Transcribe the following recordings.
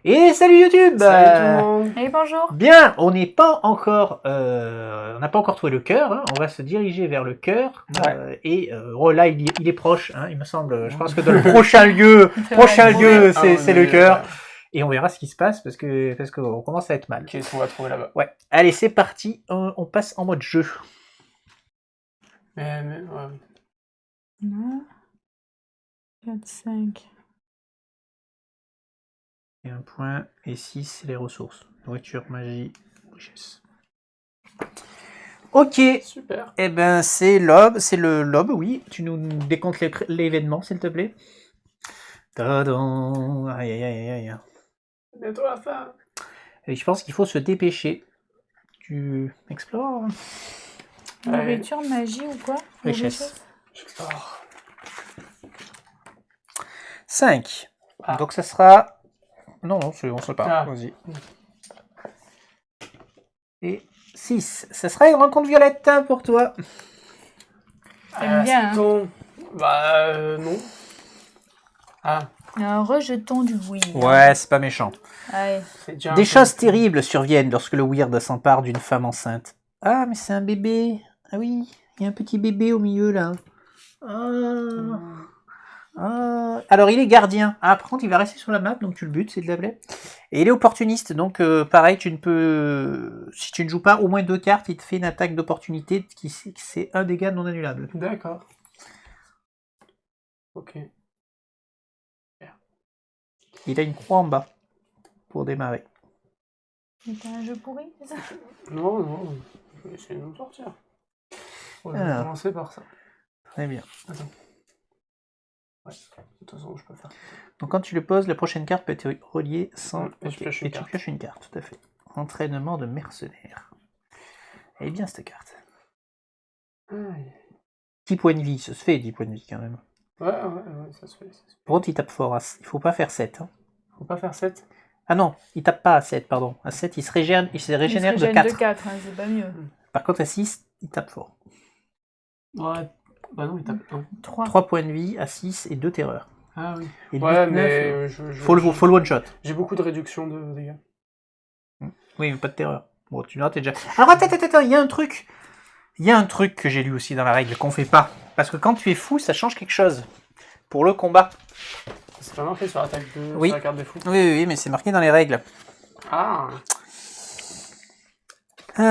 Et salut YouTube. Salut tout le monde. Et bonjour. Bien, on n'est pas encore, on n'a pas encore trouvé le cœur. Hein. On va se diriger vers le cœur. Ouais. Oh, là, il est proche, hein, il me semble. Je pense que dans le prochain lieu, c'est le cœur. Ouais. Et on verra ce qui se passe parce qu'on commence à être mal. Qu'est-ce qu'on va trouver là-bas? Ouais. Allez, c'est parti. On passe en mode jeu. Mais ouais. 4, 5. Et un point. Et 6, c'est les ressources. Nourriture, magie, richesse. Ok. Super. Eh ben, c'est le lobe, oui. Tu nous décomptes l'événement, s'il te plaît. Tadam. Aïe, aïe, aïe, aïe. Bientôt la fin. Et je pense qu'il faut se dépêcher. Tu explores. Nourriture, magie ou quoi? Richesse. J'explore. 5. Ah. Donc ça sera... Non, on se part. Ah. Vas-y. Et 6. Ça sera une rencontre violette pour toi. T'aimes bien, hein. Bah, non. Ah. Un rejeton du weird. Ouais, c'est pas méchant. Allez. Des choses terribles surviennent lorsque le weird s'empare d'une femme enceinte. Ah, mais c'est un bébé. Ah oui, il y a un petit bébé au milieu là. Alors il est gardien. Ah, par contre, il va rester sur la map, donc tu le butes, s'il te plaît. Et il est opportuniste, donc pareil, tu ne peux. Si tu ne joues pas au moins 2 cartes, il te fait une attaque d'opportunité qui c'est un dégât non annulable. D'accord. Ok. Il a une croix en bas pour démarrer. C'est un jeu pourri, c'est ça? Non. Je vais essayer de nous sortir. On va commencer par ça. Très bien. Attends. Ouais, de toute façon, je peux faire. Donc quand tu le poses, la prochaine carte peut être reliée sans... Et tu pioches une carte. Tu pioches une carte, tout à fait. Entraînement de mercenaire. Elle est bien cette carte. Aïe. 10 points de vie, ça se fait 10 points de vie quand même. Ouais, ça se fait. Par contre, il tape fort. Il faut pas faire 7. Hein. Faut pas faire 7. Ah non, il tape pas à 7, pardon. À 7, il se régénère de 4. de 4, hein, c'est pas mieux. Par contre, à 6, il tape fort. Ouais. Bah non, il tape 1. 3 points de vie à 6 et 2 terreurs. Ah oui. Et Ouais, 8, mais... 9, faut le one-shot. J'ai beaucoup de réduction de dégâts. Oui, mais pas de terreur. Bon, tu l'as, t'es déjà... Alors, attends, il y a un truc. Il y a un truc que j'ai lu aussi dans la règle qu'on fait pas. Parce que quand tu es fou, ça change quelque chose. Pour le combat. C'est pas marqué sur, sur la carte des fous. Oui, mais c'est marqué dans les règles. Ah. Sur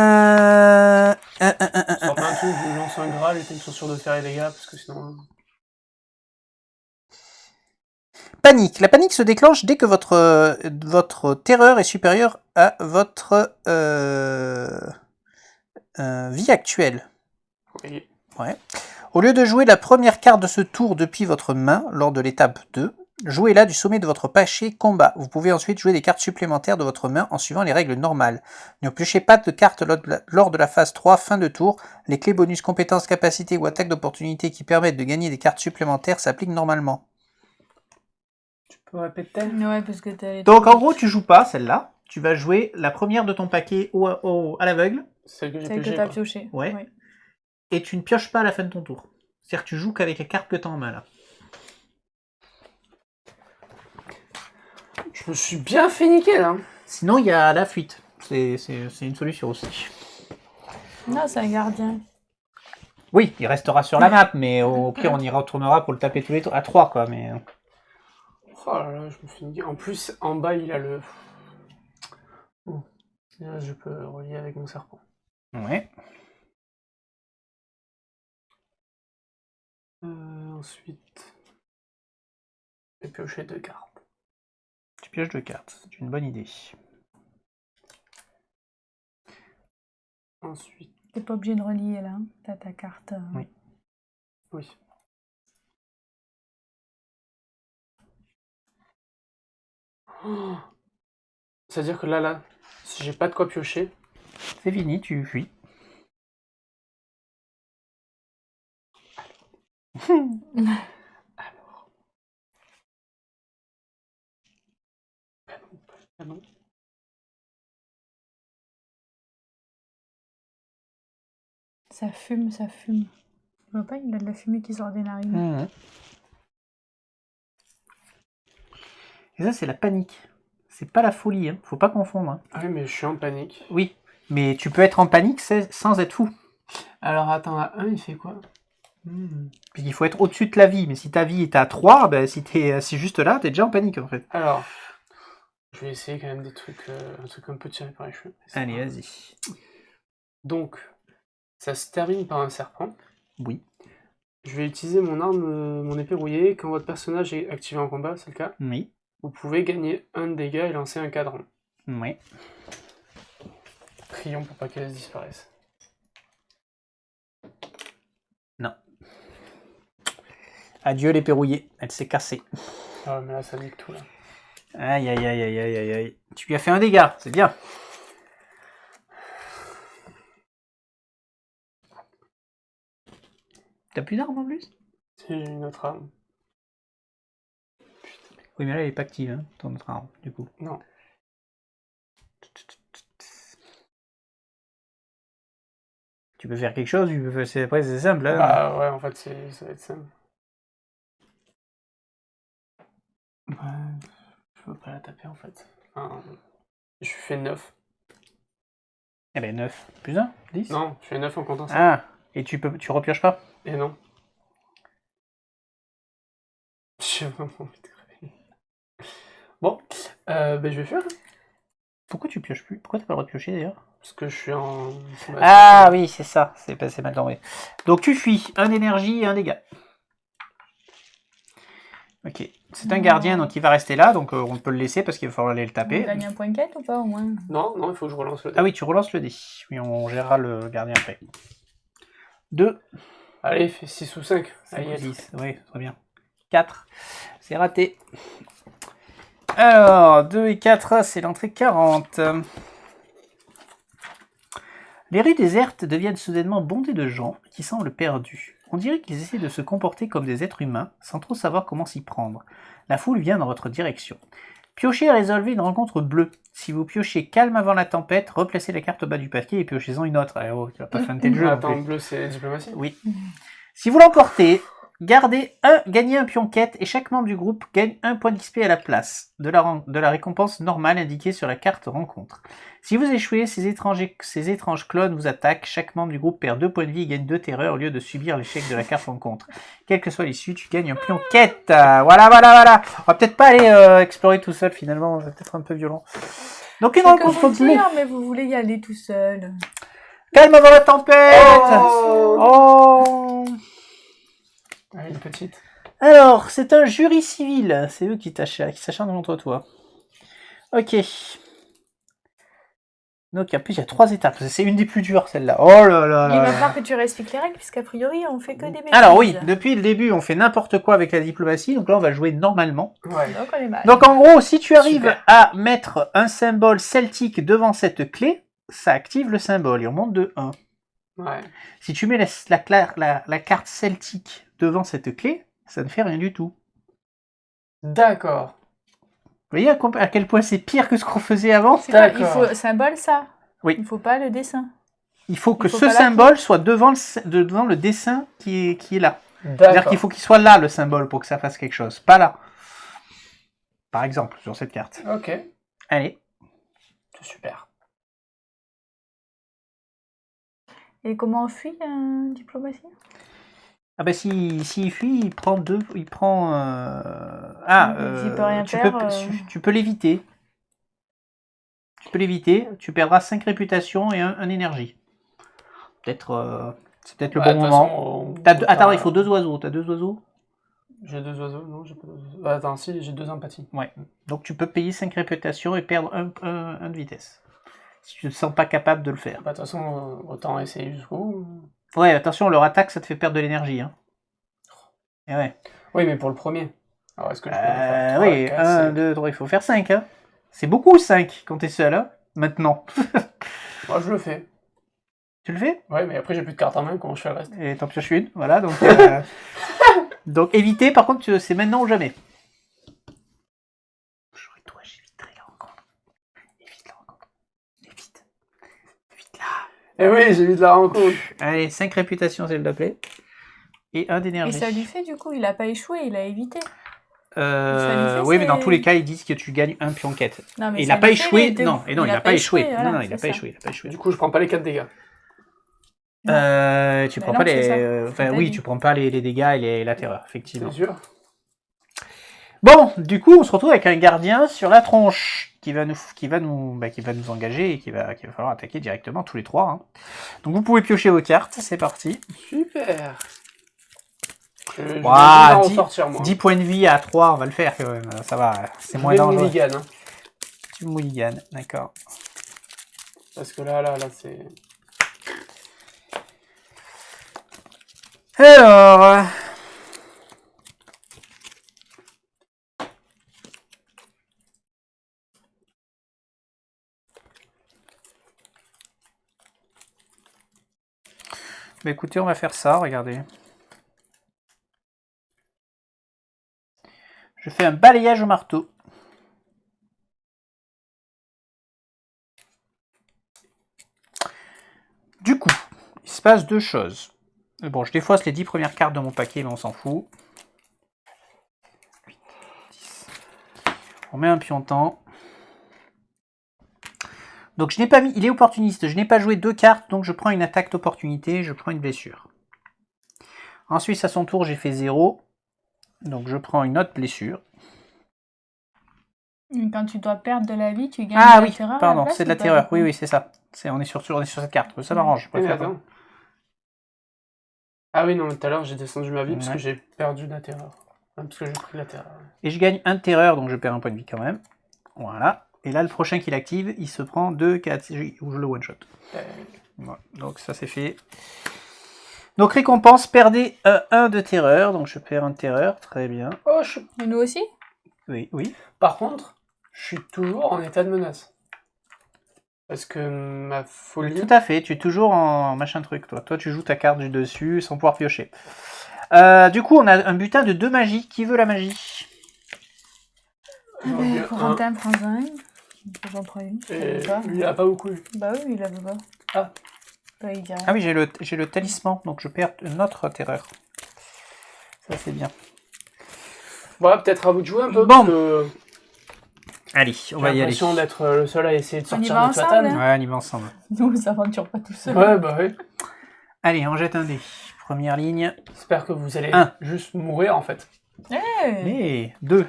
pas un truc, je lance un Graal et t'es sûr de faire les dégâts, parce que sinon... Panique. La panique se déclenche dès que votre terreur est supérieure à votre vie actuelle. Oui. Ouais. Au lieu de jouer la première carte de ce tour depuis votre main, lors de l'étape 2, jouez-la du sommet de votre pachet combat. Vous pouvez ensuite jouer des cartes supplémentaires de votre main en suivant les règles normales. Ne piochez pas de cartes lors de la phase 3, fin de tour. Les clés bonus, compétences, capacités ou attaques d'opportunité qui permettent de gagner des cartes supplémentaires s'appliquent normalement. Tu peux répéter? Ouais, parce que t'as... Donc en gros, tu joues pas celle-là. Tu vas jouer la première de ton paquet à l'aveugle. Celle que j'ai Celle que t'as pioché. Ouais. Oui. Et tu ne pioches pas à la fin de ton tour. C'est-à-dire que tu joues qu'avec les cartes que tu as en main là. Je me suis bien fait niquer là. Sinon, il y a la fuite. C'est une solution aussi. Non, c'est un gardien. Oui, il restera sur la map, mais au pire, on y retournera pour le taper tous les tours. À 3, quoi, mais... Oh là là, je me suis niquer. En plus, en bas, il a le... Bon. Là, je peux relier avec mon serpent. Ouais. Ensuite... Je vais piocher 2 cartes. Tu pioches 2 cartes, c'est une bonne idée. Ensuite... T'es pas obligé de relier là, t'as ta carte. Oui. Oui. Oh. C'est-à-dire que là, si j'ai pas de quoi piocher... C'est fini, tu fuis. Alors... Canon. Ça fume. Tu vois pas, il a de la fumée qui sort des narines. Et ça, c'est la panique. C'est pas la folie, hein. Faut pas confondre. Hein. Ah oui, mais je suis en panique. Oui, mais tu peux être en panique sans être fou. Alors attends, à 1, il fait quoi? Puis il faut être au-dessus de la vie. Mais si ta vie est à 3, ben, si t'es juste là, t'es déjà en panique en fait. Alors, je vais essayer quand même des trucs, un truc un peu tiré par les cheveux. Allez, vas-y. Donc, ça se termine par un serpent. Oui. Je vais utiliser mon arme, mon épée rouillée. Quand votre personnage est activé en combat, c'est le cas, Oui. vous pouvez gagner 1 de dégâts et lancer un cadran. Oui. Prions pour pas qu'elle disparaisse. Non. Adieu l'épée rouillée. Elle s'est cassée. Ah mais là, ça nique tout, là. Aïe, aïe, aïe, aïe, aïe, aïe, aïe. Tu lui as fait un dégât, c'est bien. T'as plus d'armes en plus? Si j'ai une autre arme. Oui, mais là, elle est pas active, hein, ton autre arme, du coup. Non. Tu peux faire quelque chose, après c'est simple. Hein. Bah ouais, en fait, ça va être simple. Ouais, je peux pas la taper, en fait. Enfin, je fais 9. Eh ben 9 plus 1, 10. Non, je fais 9 en comptant ça. Ah, et tu repioches pas? Et non. J'ai vraiment envie de crever. Bon, ben je vais faire. Pourquoi tu pioches plus? Pourquoi t'as pas le droit de piocher d'ailleurs? Parce que je suis en... Ah oui, c'est ça, c'est mal tombé. Donc tu fuis, 1 d'énergie et 1 dégât. Ok, c'est un gardien, donc il va rester là, donc on peut le laisser parce qu'il va falloir aller le On taper. gagne un point de quête ou pas au moins? Non, il faut que je relance le dé. Ah oui, tu relances le dé. Oui, on gérera le gardien après. 2. Allez, fais 6 ou 5. 5 ou 6, oui, très bien. 4, c'est raté. Alors, 2 et 4, c'est l'entrée 40. Les rues désertes deviennent soudainement bondées de gens qui semblent perdus. On dirait qu'ils essaient de se comporter comme des êtres humains, sans trop savoir comment s'y prendre. La foule vient dans votre direction. Piochez et résolvez une rencontre bleue. Si vous piochez calme avant la tempête, replacez la carte au bas du paquet et piochez-en une autre. Eh oh, tu vas pas feinter le jeu. Attends, bleu, c'est diplomatie? Oui. Si vous l'emportez, gagnez un pion quête et chaque membre du groupe gagne 1 point d'XP à la place de la récompense normale indiquée sur la carte rencontre. Si vous échouez, ces étranges clones vous attaquent. Chaque membre du groupe perd 2 points de vie et gagne 2 terreurs au lieu de subir l'échec de la carte rencontre. Quelle que soit l'issue, tu gagnes un pion quête. Voilà. On va peut-être pas aller explorer tout seul finalement, c'est peut-être un peu violent. Donc une rencontre bleue. Mais vous voulez y aller tout seul. Calme avant la tempête. Oh. Ah, une petite. Alors, c'est un jury civil. C'est eux qui s'acharnent contre toi. Ok. Donc, en plus, il y a 3 étapes. C'est une des plus dures, celle-là. Oh là là Il va là. falloir que tu réexpliques les règles, puisqu'a priori, on fait que des bêtises. Alors oui, depuis le début, on fait n'importe quoi avec la diplomatie. Donc là, on va jouer normalement. Ouais. Donc on est mal. Donc en gros, si tu arrives Super. à mettre un symbole celtique devant cette clé, ça active le symbole et on monte de 1. Ouais. Si tu mets la carte celtique devant cette clé, ça ne fait rien du tout. D'accord. Vous voyez à quel point c'est pire que ce qu'on faisait avant? C'est pas- il D'accord. faut symbole ça. Oui. Il faut pas le dessin. Il faut que Il faut ce pas la symbole soit devant le dessin qui est là. C'est-à-dire D'accord. qu'il faut qu'il soit là, le symbole, pour que ça fasse quelque chose. Pas là. Par exemple, sur cette carte. Ok. Allez. C'est super. Et comment on fuit diplomatie? Ah bah s'il fuit, il prend 2... Il prend... S'il peut rien tu, faire, tu peux l'éviter. Tu peux l'éviter. Tu perdras 5 réputations et 1 énergie. Peut-être... c'est peut-être le bon moment. Attends, il faut 2 oiseaux. T'as 2 oiseaux? J'ai 2 oiseaux, non, j'ai pas 2 oiseaux. Attends, si, j'ai 2 empathies. Ouais. Donc tu peux payer 5 réputations et perdre 1 de vitesse. Si tu ne te sens pas capable de le faire. Bah, de toute façon, autant essayer jusqu'au bout. Ouais, attention, leur attaque, ça te fait perdre de l'énergie. Hein. Et ouais. Oui, mais pour le premier. Alors, est-ce que je peux faire 3, oui, 4, 1, 5? 2, 3, il faut faire 5. Hein. C'est beaucoup 5 quand t'es seul, hein, maintenant. Moi, je le fais. Tu le fais? Ouais, mais après, j'ai plus de cartes en main, comment je fais le reste? Et t'en pioches une, voilà. Donc, donc éviter, par contre, c'est maintenant ou jamais. Toi, j'éviterai la rencontre. Évite la rencontre. Évite. Évite-la. Eh oui, j'ai vu de la rencontre. Allez, 5 réputations, s'il te plaît. Et 1 Et d'énergie. ça lui fait du coup, il a pas échoué, il a évité. Oui, mais dans tous les cas, ils disent que tu gagnes un pion quête. Non, mais Et il ça n'a pas lui fait échoué. les deux. Non, et non, il n'a pas échoué. voilà, Non, il n'a c'est pas ça. échoué. Il n'a pas échoué. Du coup, je prends pas les 4 dégâts. Tu Bah prends non, pas c'est les. ça. Enfin, T'as oui, dit. tu prends pas les dégâts et la terreur, C'est effectivement. sûr. Bon, du coup, on se retrouve avec un gardien sur la tronche qui va nous engager et qu'il va falloir attaquer directement tous les trois. Hein. Donc, vous pouvez piocher vos cartes. C'est parti. Super. Je vais Ouah, en 10, sortir, moi. 10 points de vie à 3, on va le faire quand même. Ça va, c'est Je moins vais dangereux. mulligan, hein. Tu mulliganes, d'accord. Parce que là, c'est... Alors... Bah écoutez, on va faire ça, regardez. Je fais un balayage au marteau. Du coup, il se passe deux choses. Bon, je défausse les 10 premières cartes de mon paquet, mais on s'en fout. 8, 10. On met un piontan. Donc je n'ai pas mis, il est opportuniste, je n'ai pas joué 2 cartes, donc je prends une attaque d'opportunité, je prends une blessure. Ensuite, à son tour, j'ai fait 0, donc je prends une autre blessure. Quand tu dois perdre de la vie, tu gagnes Ah de la oui, terreur. pardon, à la place, c'est de la ou pas, terreur, du coup oui, oui, c'est ça. On est sur cette carte, ça m'arrange, je Mais préfère. attends. Ah oui, non, mais tout à l'heure, j'ai descendu ma vie parce Ouais. que j'ai perdu de la terreur. Enfin, parce que j'ai pris la terreur. Et je gagne 1 de terreur, donc je perds un point de vie quand même. Voilà. Et là, le prochain qu'il active, il se prend 2, 4, ou je le one-shot. Voilà. Donc ça, c'est fait. Donc récompense, perdez 1 de terreur. Donc je perds 1 de terreur, très bien. Oh, Et nous aussi? Oui, oui. Par contre, je suis toujours en état de menace. Parce que ma folie... Tout à fait, tu es toujours en machin truc, toi. Toi, tu joues ta carte du dessus sans pouvoir piocher. Du coup, on a un butin de 2 magies. Qui veut la magie? Corentin prend un. J'en prends une. Et Ça va. lui, il a pas beaucoup eu. Bah oui, il a pas. Ah. Bah, il dit rien. Ah oui, j'ai le talisman, donc je perds une autre terreur. Ça, c'est bien. Voilà, peut-être à vous de jouer un peu, Bon. parce que Allez, on va j'ai y aller. l'impression d'être le seul à essayer de On y sortir va de ensemble, Tuatan. hein. Ouais, on y va ensemble. Nous, on s'aventure pas tout seul. Ouais, bah oui. Allez, on jette un dé. Première ligne. J'espère que vous allez Un. juste mourir, en fait. Hey, Et 2.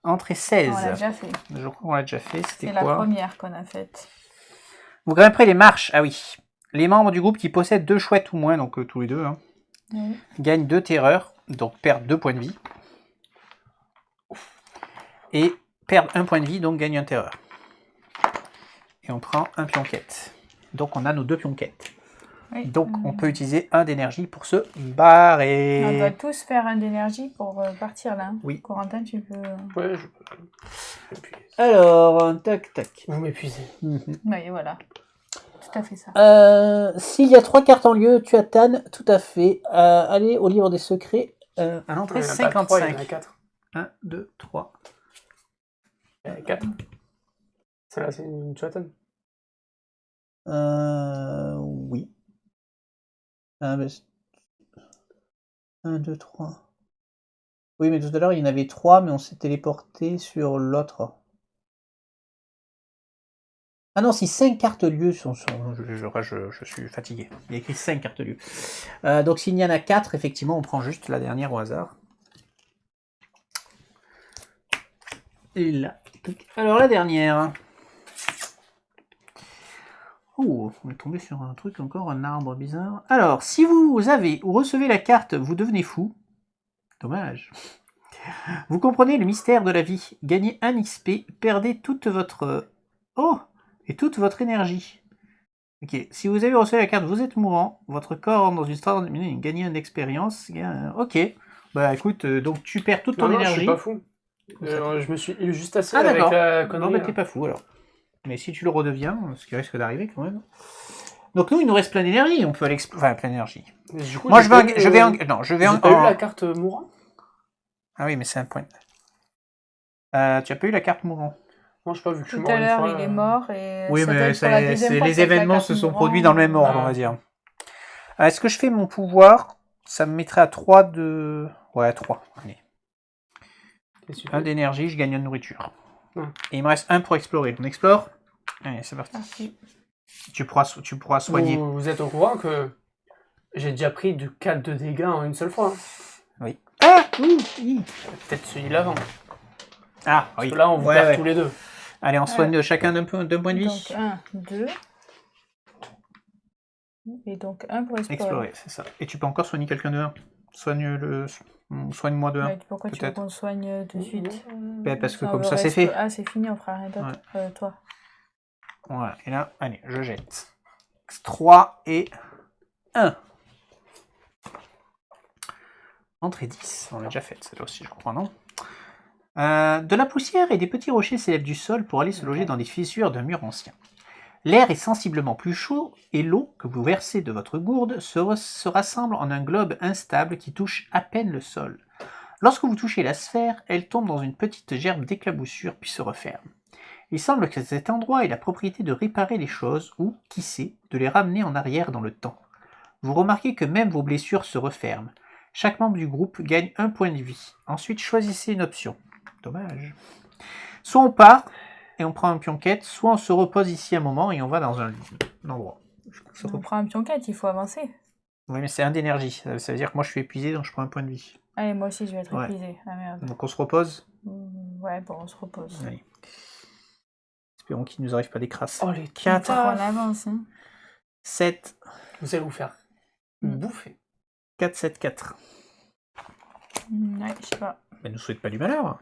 Entrée 16. on l'a déjà fait. Je crois qu'on l'a déjà fait. C'est C'était la quoi? première qu'on a faite. Vous grimperez les marches. Ah oui. Les membres du groupe qui possèdent 2 chouettes ou moins, donc tous les deux, hein, Oui. gagnent 2 terreurs, donc perdent 2 points de vie. Et perdent 1 point de vie, donc gagnent 1 terreur. Et on prend un pionquette. Donc on a nos 2 pionquettes. Oui. Donc on peut utiliser 1 d'énergie pour se barrer. On doit tous faire un d'énergie pour partir là. Oui. Corentin, tu peux. Ouais, je peux. Et puis, Alors, tac, tac. vous m'épuisez. Oui, voilà. Tout à fait ça. S'il y a 3 cartes en lieu, tu as Tan, tout à fait. Allez au livre des secrets, à l'entrée Il y en a pas 3, il y en a 55. 4. 1, 2, 3. Il y en a 4. Celle-là, c'est une Tuatan. Oui. 1, 2, 3. Oui, mais tout à l'heure, il y en avait 3, mais on s'est téléporté sur l'autre. Ah non, si 5 cartes lieu sont... Je suis fatigué. Il y a écrit 5 cartes lieu. Donc s'il y en a 4, effectivement, on prend juste la dernière au hasard. Et là. Alors la dernière. Oh, on est tombé sur un truc encore, un arbre bizarre. Alors, si vous avez ou recevez la carte, vous devenez fou. Dommage. Vous comprenez le mystère de la vie. Gagnez 1 XP, perdez toute votre... Oh! Et toute votre énergie. Ok, si vous avez reçu la carte, vous êtes mourant, votre corps rentre dans une stade, gagnez 1 expérience. Ok, bah écoute, donc tu perds toute ton Non, je énergie. suis pas fou. Je me suis juste assis Ah avec d'accord, la non connerie. bah là. t'es pas fou alors. Mais si tu le redeviens, ce qui risque d'arriver quand même. Donc nous, il nous reste plein d'énergie, on peut aller enfin plein d'énergie. Et du coup, Moi j'ai je vais, pas eu, je vais, non, je vais j'ai pas eu la carte mourant. Ah oui, mais c'est un point. Tu as pas eu la carte mourant. Non, je sais pas, vu que je suis Tout mort à une l'heure, fois, il est mort. Et Oui, ça doit mais être pour la deuxième fois les que la événements carte se sont mourant, produits dans le même ordre, Ah. on va dire. Est-ce que je fais mon pouvoir? Ça me mettrait à 3 de... Ouais, à 3. Allez. Qu'est-ce que tu 1 fais? d'énergie, je gagne 1 de nourriture. Ouais. Et il me reste 1 pour explorer. On explore. Allez, c'est parti. Parti. Tu pourras soigner. Vous êtes au courant que j'ai déjà pris du 4 de dégâts en une seule fois. Hein. Oui. Ah oui. Peut-être celui d'avant. Ah Parce oui. que là, on vous Ouais, perd ouais. tous les deux. Allez, on soigne chacun d'un point de vie. Donc 1, 2. Et donc 1 pour explorer. Explorer, c'est ça. Et tu peux encore soigner quelqu'un de 1. Soigne-moi de 1. Ouais, pourquoi tu veux peut-être. qu'on soigne de suite? Ben, parce que On comme veut ça, c'est fait. Ah, c'est fini, on fera rien d'autre. Toi. Voilà. Et là, allez, je jette. 3 et 1. Entrée 10. On l'a déjà faite, celle-là aussi, je crois, non? De la poussière et des petits rochers s'élèvent du sol pour aller se loger dans des fissures d'un mur ancien. L'air est sensiblement plus chaud et l'eau que vous versez de votre gourde se rassemble en un globe instable qui touche à peine le sol. Lorsque vous touchez la sphère, elle tombe dans une petite gerbe d'éclaboussure puis se referme. Il semble que cet endroit ait la propriété de réparer les choses ou, qui sait, de les ramener en arrière dans le temps. Vous remarquez que même vos blessures se referment. Chaque membre du groupe gagne 1 point de vie. Ensuite, choisissez une option. Dommage. Soit on part et on prend un pion-quête, soit on se repose ici un moment et on va dans un endroit. On prend un pion-quête, il faut avancer. Oui, mais c'est 1 d'énergie. Ça veut dire que moi je suis épuisé, donc je prends 1 point de vie. Allez, moi aussi, je vais être Ouais. épuisé. Ah merde. Donc on se repose. Ouais, bon, on se repose. Allez. Espérons qu'il ne nous arrive pas des crasses. Oh, les 4, On avance, hein. 7, Vous allez vous faire bouffer. 4, 7, 4. Ouais, je sais pas. Mais ne souhaite pas du malheur.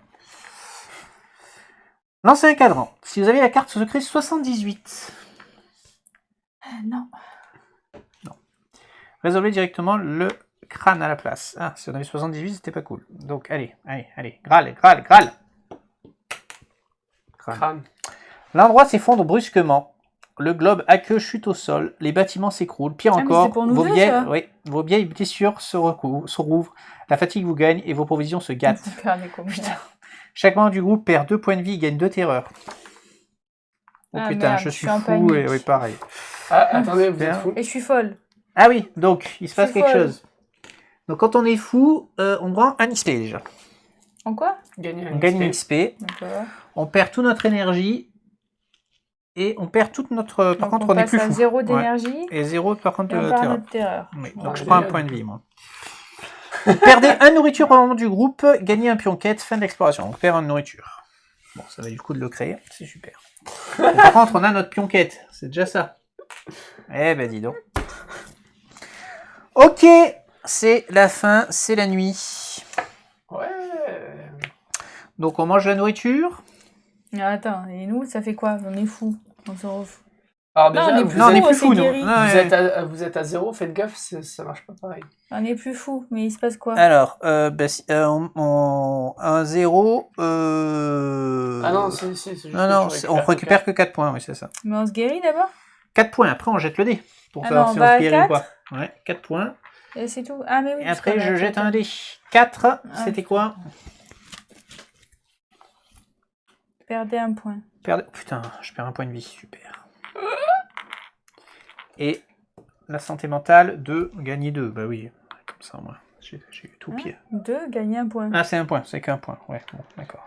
Lancez un cadran. Si vous avez la carte secret 78. Non. Résolvez directement le crâne à la place. Ah, si on avait 78, c'était pas cool. Donc, allez. Graal. Crâne. L'endroit s'effondre brusquement. Le globe à queue chute au sol. Les bâtiments s'écroulent. Pire mais encore, c'est pour nous vos deux, vieilles blessures se rouvrent. La fatigue vous gagne et vos provisions se gâtent. Vous perdez combien? Chaque membre du groupe perd 2 points de vie et gagne 2 terreurs. Oh Ah, putain, merde, je je suis suis en fou panique. et oui, pareil. Ah, attendez, vous êtes Bien. fou. Et je suis folle. Ah oui, donc, il se passe Je suis quelque folle. chose. Donc quand on est fou, on prend un XP déjà. En quoi? Gagner un On gagne un XP. XP, D'accord. on perd toute notre énergie, et on perd toute notre... Par Donc contre, on est passe plus à fou. 0 Ouais. d'énergie Et 0 par contre et on de perd terreur. notre terreur. Oui, Ouais, donc je déjà, prends un point de vie, moi. Vous perdez un nourriture au moment du groupe, gagnez un pion-quête, fin de l'exploration. On perd une nourriture. Bon, ça va du coup de le créer, c'est super. Bon, par contre, on a notre pion-quête, c'est déjà ça. Eh ben dis donc. Ok, c'est la fin, c'est la nuit. Ouais. Donc on mange la nourriture. Ah, attends, et nous, ça fait quoi? On est fous. On se refout. Alors Non, déjà, on est vous, plus Non, on êtes, est fous, plus on fou, s'est nous. guéri. Non, vous êtes à 0, faites gaffe, ça marche pas pareil. On est plus fous, mais il se passe quoi? Alors, un 0. Ah non, si, c'est juste Non, que tu on récupères récupère que 4 points, oui, c'est ça. Mais on se guérit d'abord? 4 points, après on jette le dé. Pour Ah savoir non, si on on va se à guérit ou 4? pas. Ouais, 4 points. Et c'est tout? Ah, mais oui. Et parce après qu'on a je jette quatre. un dé. 4, Ah. c'était quoi? Perdez un point. Putain, je perds un point de vie, super. Et la santé mentale de gagner 2. Bah oui, comme ça moi, j'ai tout pied. 2, gagner un point. Ah, c'est un point, c'est qu'un point. Ouais, bon, d'accord.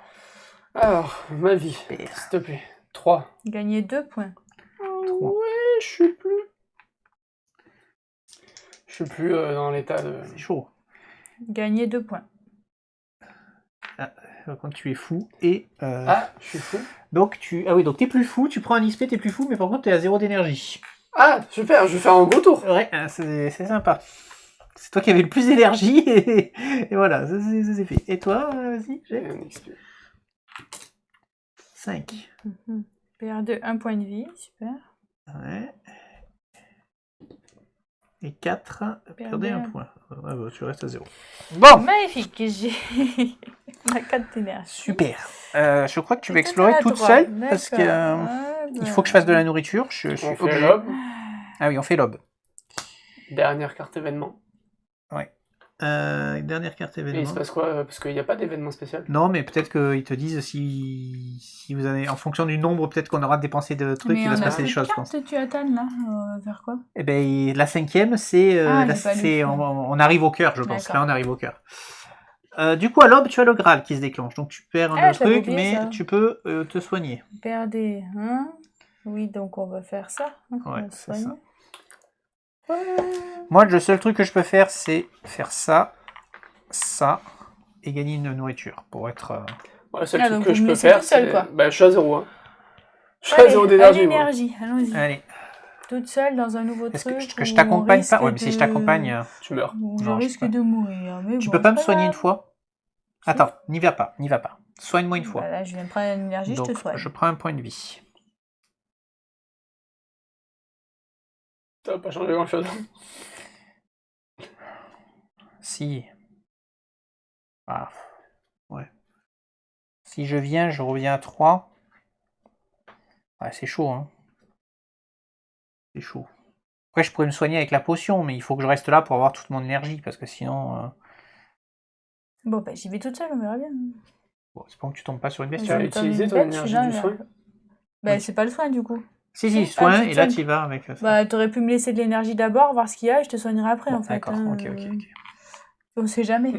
Alors, ma vie, s'il te plaît. 3. Gagner 2 points. Trois. Ouais, je suis plus dans l'état de... C'est chaud. Gagner 2 points. Quand tu es fou et... Ah, je suis fou. Donc donc t'es plus fou, tu prends un XP, t'es plus fou, mais par contre t'es à 0 d'énergie. Ah, super, je vais faire un gros tour. Ouais, c'est sympa. C'est toi qui avais le plus d'énergie et voilà, ça c'est fait. Et toi, vas-y, J'ai j'ai un XP. 5. Perdez un point de vie, super. Ouais. Et 4, perdez un point. Ouais, bah, tu restes à 0. Bon, Magnifique, j'ai... On a 4 d'énergie. super. Je crois que tu vas Et toi, explorer t'as la toute droite, seule, parce que d'accord. il faut que je fasse de la nourriture. Je suis On fait obligé. l'aube. Ah oui, on fait l'aube. Dernière carte événement. Dernière carte Et il se événement. passe quoi? Parce qu'il n'y a pas d'événement spécial. Non, mais peut-être qu'ils te disent si vous avez, en fonction du nombre, peut-être qu'on aura dépensé de trucs, il va se passer des choses, je pense. tu attends là, vers quoi? Eh ben, la 5e, c'est, Ah, il y a pas c'est le feu. on arrive au cœur, je pense. D'accord. Là, on arrive au cœur. Du coup, à l'aube, tu as le Graal qui se déclenche. Donc tu perds un Ah, je l'avais truc, oublié, mais ça. tu peux te soigner. Perdez, hein? Oui, donc on va faire ça. Hein, on Ouais, va se c'est soigner. ça. Moi, le seul truc que je peux faire, c'est faire ça, ça, et gagner une nourriture pour être. Ouais, le seul Ah, truc donc que vous je me peux laissez faire, toute seule, c'est. quoi. Bah, je suis à 0. Hein. Je suis à Allez, 0 à d'énergie, moi. l'énergie, allons-y. Allez. Toute seule dans un nouveau Est-ce truc. que je où t'accompagne on pas? Ouais, mais risque si je de- t'accompagne. Tu meurs. où je Non, je risque peux pas. de mourir. Mais Tu bon, peux pas c'est me soigner une grave. fois? Attends, n'y va pas, n'y va pas. Soigne-moi une fois. Bah là, je viens de prendre une énergie, Donc, je te soigne. je prends un point de vie. Ça va pas changer grand-chose. Si. Ah, ouais. Si je viens, je reviens à 3. Ouais, c'est chaud, hein. C'est chaud. Après, je pourrais me soigner avec la potion, mais il faut que je reste là pour avoir toute mon énergie, parce que sinon... Bon, bah j'y vais toute seule, on verra bien. Bon, c'est pas que tu tombes pas sur une Tu bestiole. as Comme utilisé une ton bête, je suis énergie là, du là. soin? Bah Oui. c'est pas le soin du coup. Si, Ah, soin, tu et là soignes. tu y vas avec ça. Bah t'aurais pu me laisser de l'énergie d'abord, voir ce qu'il y a, et je te soignerai après Bon, en fait. d'accord, hein. ok. On sait jamais.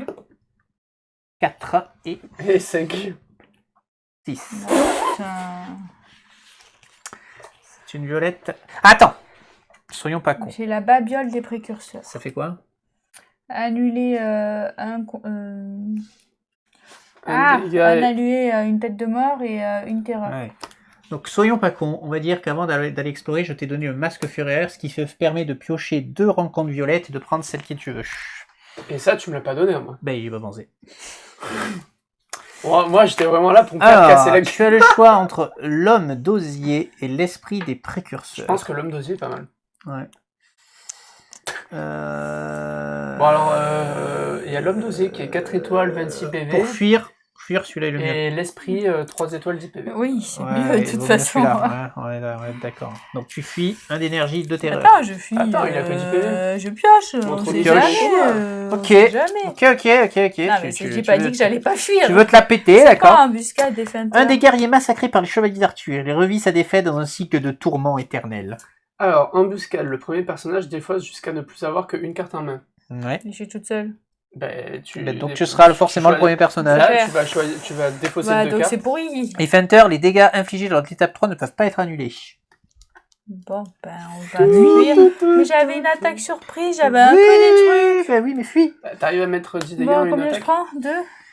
4 et Et 5. 6. Putain. C'est une violette. Attends! Soyons pas cons. J'ai la babiole des précurseurs. Ça fait quoi? Annuler un... dégât. annuler une tête de mort et une terreur. Ouais. Donc soyons pas cons, on va dire qu'avant d'aller explorer, je t'ai donné un masque furéaire, ce qui te permet de piocher 2 rencontres violettes et de prendre celle que tu veux. Et ça, tu me l'as pas donné à moi. Ben, il va penser. Moi, j'étais vraiment là pour me faire casser la Alors, gueule. tu as le choix entre l'homme d'osier et l'esprit des Je précurseurs. pense que l'homme d'osier est pas mal. Ouais. Bon, alors, il y a l'homme d'osier qui est 4 étoiles, 26 PV. Pour fuir celui-là est le mieux. Et l'esprit, 3 étoiles, 10 PV. Oui, c'est Ouais, mieux de il toute vaut mieux façon. celui-là. Ouais, on est d'accord. Donc tu fuis, 1 d'énergie, 2 terreur. Attends, je fuis. Attends, il a que 10 PV. Je pioche. On Montre-nous sait pioche. jamais. Ok. On sait jamais. Ok. Non, mais j'ai pas dit que j'allais pas fuir. Tu veux te la péter, C'est d'accord. pas embuscade des feintes. Un des guerriers massacrés par les chevaliers d'Arthur. Il revit sa défaite dans un cycle de tourments éternels. Alors, embuscade, le premier personnage défausse jusqu'à ne plus avoir qu'une carte en main. Ouais. Je suis toute seule. Ben, Donc tu seras forcément le premier personnage. Là, tu vas défausser Bah, 2 donc cartes. c'est pourri. Et Fenter, les dégâts infligés lors de l'étape 3 ne peuvent pas être annulés. Bon, ben, on va fuir. Mais j'avais une attaque surprise, j'avais un peu des trucs. Bah oui, mais fuis. T'arrives à mettre 10 dégâts en Bon, une combien je attaque. prends 2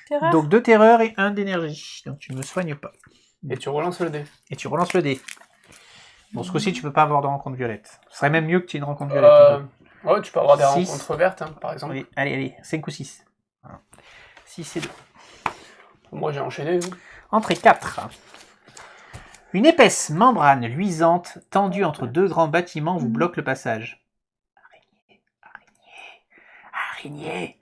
terreurs. Donc 2 terreurs et 1 d'énergie. Donc tu ne me soignes pas. Et tu relances le dé. Et tu relances le dé. Bon, ce coup-ci, tu peux pas avoir de rencontre violette. Ce serait même mieux que tu aies une rencontre violette. Ouais, tu peux avoir des 6. rencontres vertes, hein, par exemple. Oui, allez, 5 ou 6. 6 et 2. Moi, j'ai enchaîné. hein. Entrée 4. Une épaisse membrane luisante tendue entre 2 grands bâtiments vous bloque le passage. Araignée.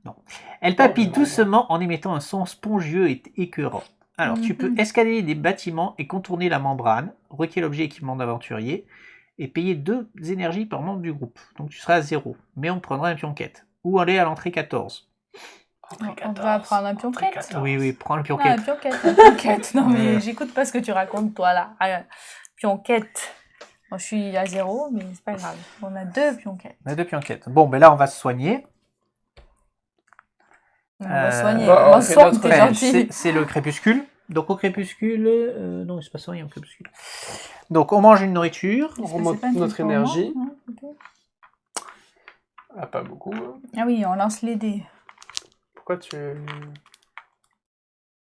Non. Elle papille doucement en émettant un son spongieux et écœurant. Alors, tu peux escalader des bâtiments et contourner la membrane, requérir l'objet équipement d'aventurier, et payer 2 énergies par membre du groupe. Donc tu seras à 0, mais on prendra un pion quête. Ou aller à l'entrée 14. On va prendre un pion quête. Oui, prends le pion Non, un quête. pion quête. Un pion quête. Non, mais Ouais. j'écoute pas ce que tu racontes, toi, là. Pion quête. Bon, je suis à 0, mais c'est pas grave. On a 2 pions quête. On a 2 pions quête. Bon, ben là, on va se soigner. On va soigner. bah, Comment on fait soigne, notre- t'es Enfin, gentil. c'est le crépuscule. Donc au crépuscule... non, c'est pas ça, il y a un crépuscule. Donc on mange une nourriture. On Est-ce que remonte c'est pas un notre truc pour moi, énergie. hein, plutôt Ah, pas beaucoup. hein. Ah oui, on lance les dés. Pourquoi tu...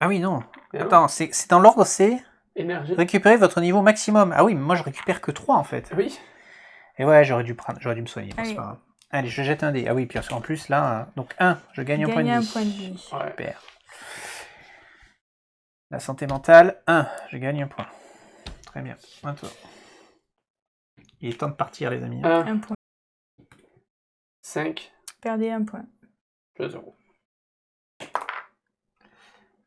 Ah oui, non. Et non. Attends, c'est dans l'ordre, c'est Énergie. récupérer votre niveau maximum. Ah oui, mais moi je récupère que 3 en fait. Oui. Et ouais, j'aurais dû me soigner. Bon, c'est Allez. pas grave. Allez, je jette un dé. Ah oui, puis en plus là, donc 1, je gagne un point de Gagner vie. un point de vie. Ouais. Super. La santé mentale, 1, je gagne un point. Très bien. Un tour. Il est temps de partir les amis. 1, Un point. 5, Perdez un point. 0.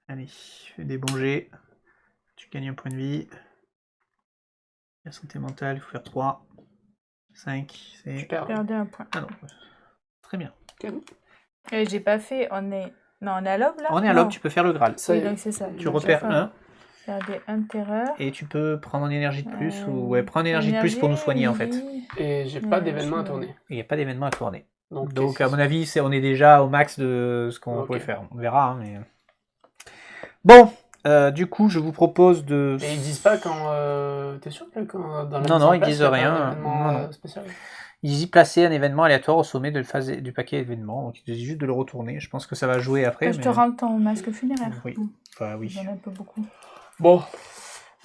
Allez, fais des bons jets. Tu gagnes un point de vie. La santé mentale, il faut faire 3. 5, c'est... Tu perds. Perdez un point. Ah non. Très bien. Et j'ai pas fait. On est à l'aube là. On est à l'aube, tu peux faire le Graal. Ça Oui, y est. donc c'est ça. Tu repères 1 Perdez un terreur. et tu peux prendre en énergie de plus ou prendre en énergie de plus pour nous soigner en fait. énergie. Et j'ai pas Ouais, d'événement à je- tourner. Il n'y a pas d'événement à tourner. Donc à mon avis, on est déjà au max de ce qu'on pouvait faire. On verra, hein, mais... Bon, du coup, je vous propose de... Et ils disent pas quand... T'es sûr que quand, dans la Non, mise non, en ils place, disent il y a pas rien. un événement, Non. spécial? Ils y plaçaient un événement aléatoire au sommet du paquet événement. Donc, ils disent juste de le retourner. Je pense que ça va jouer après. Je te rends ton masque funéraire. Oui. Enfin, oui. J'en ai un peu beaucoup. Bon,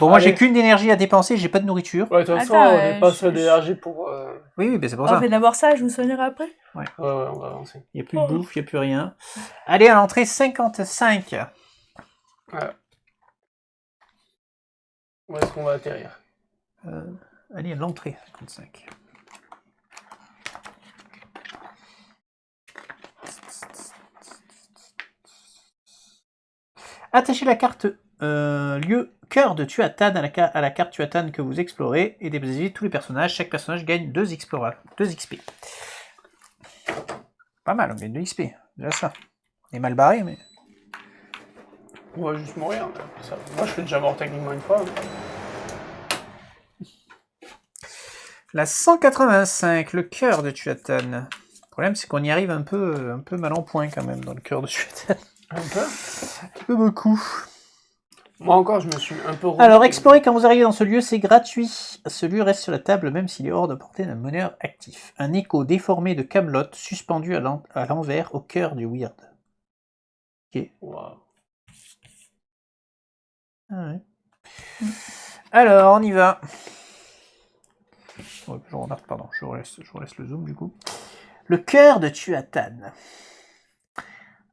moi, j'ai qu'une d'énergie à dépenser. J'ai pas de nourriture. Ouais, de toute façon, Attends, on dépasse d'énergie pour... Oui, c'est pour On ça. fait d'abord ça, je vous soignerai après. Ouais, on va avancer. Il n'y a plus de bouffe, il n'y a plus rien. Allez, à l'entrée 55. Ouais. Où est-ce qu'on va atterrir? Allez, à l'entrée 55. Attachez la carte lieu cœur de Tuathan à la carte Tuathan que vous explorez et déposez tous les personnages. Chaque personnage gagne 2 XP. Pas mal, on gagne 2 XP. Déjà ça. On est mal barré, mais... On va juste mourir. Ça. Moi, je suis déjà mort techniquement une fois. La 185, le cœur de Tuathan. Le problème, c'est qu'on y arrive un peu mal en point quand même dans le cœur de Tuathan. Un peu beaucoup. Moi encore, je me suis un peu... Alors, explorer quand vous arrivez dans ce lieu, c'est gratuit. Ce lieu reste sur la table même s'il est hors de portée d'un meneur actif. Un écho déformé de Camelot suspendu à l'envers au cœur du Weird. Ok. Wow. Ah ouais. Alors, on y va. Oh, je relaisse le zoom du coup. Le cœur de Tuathan.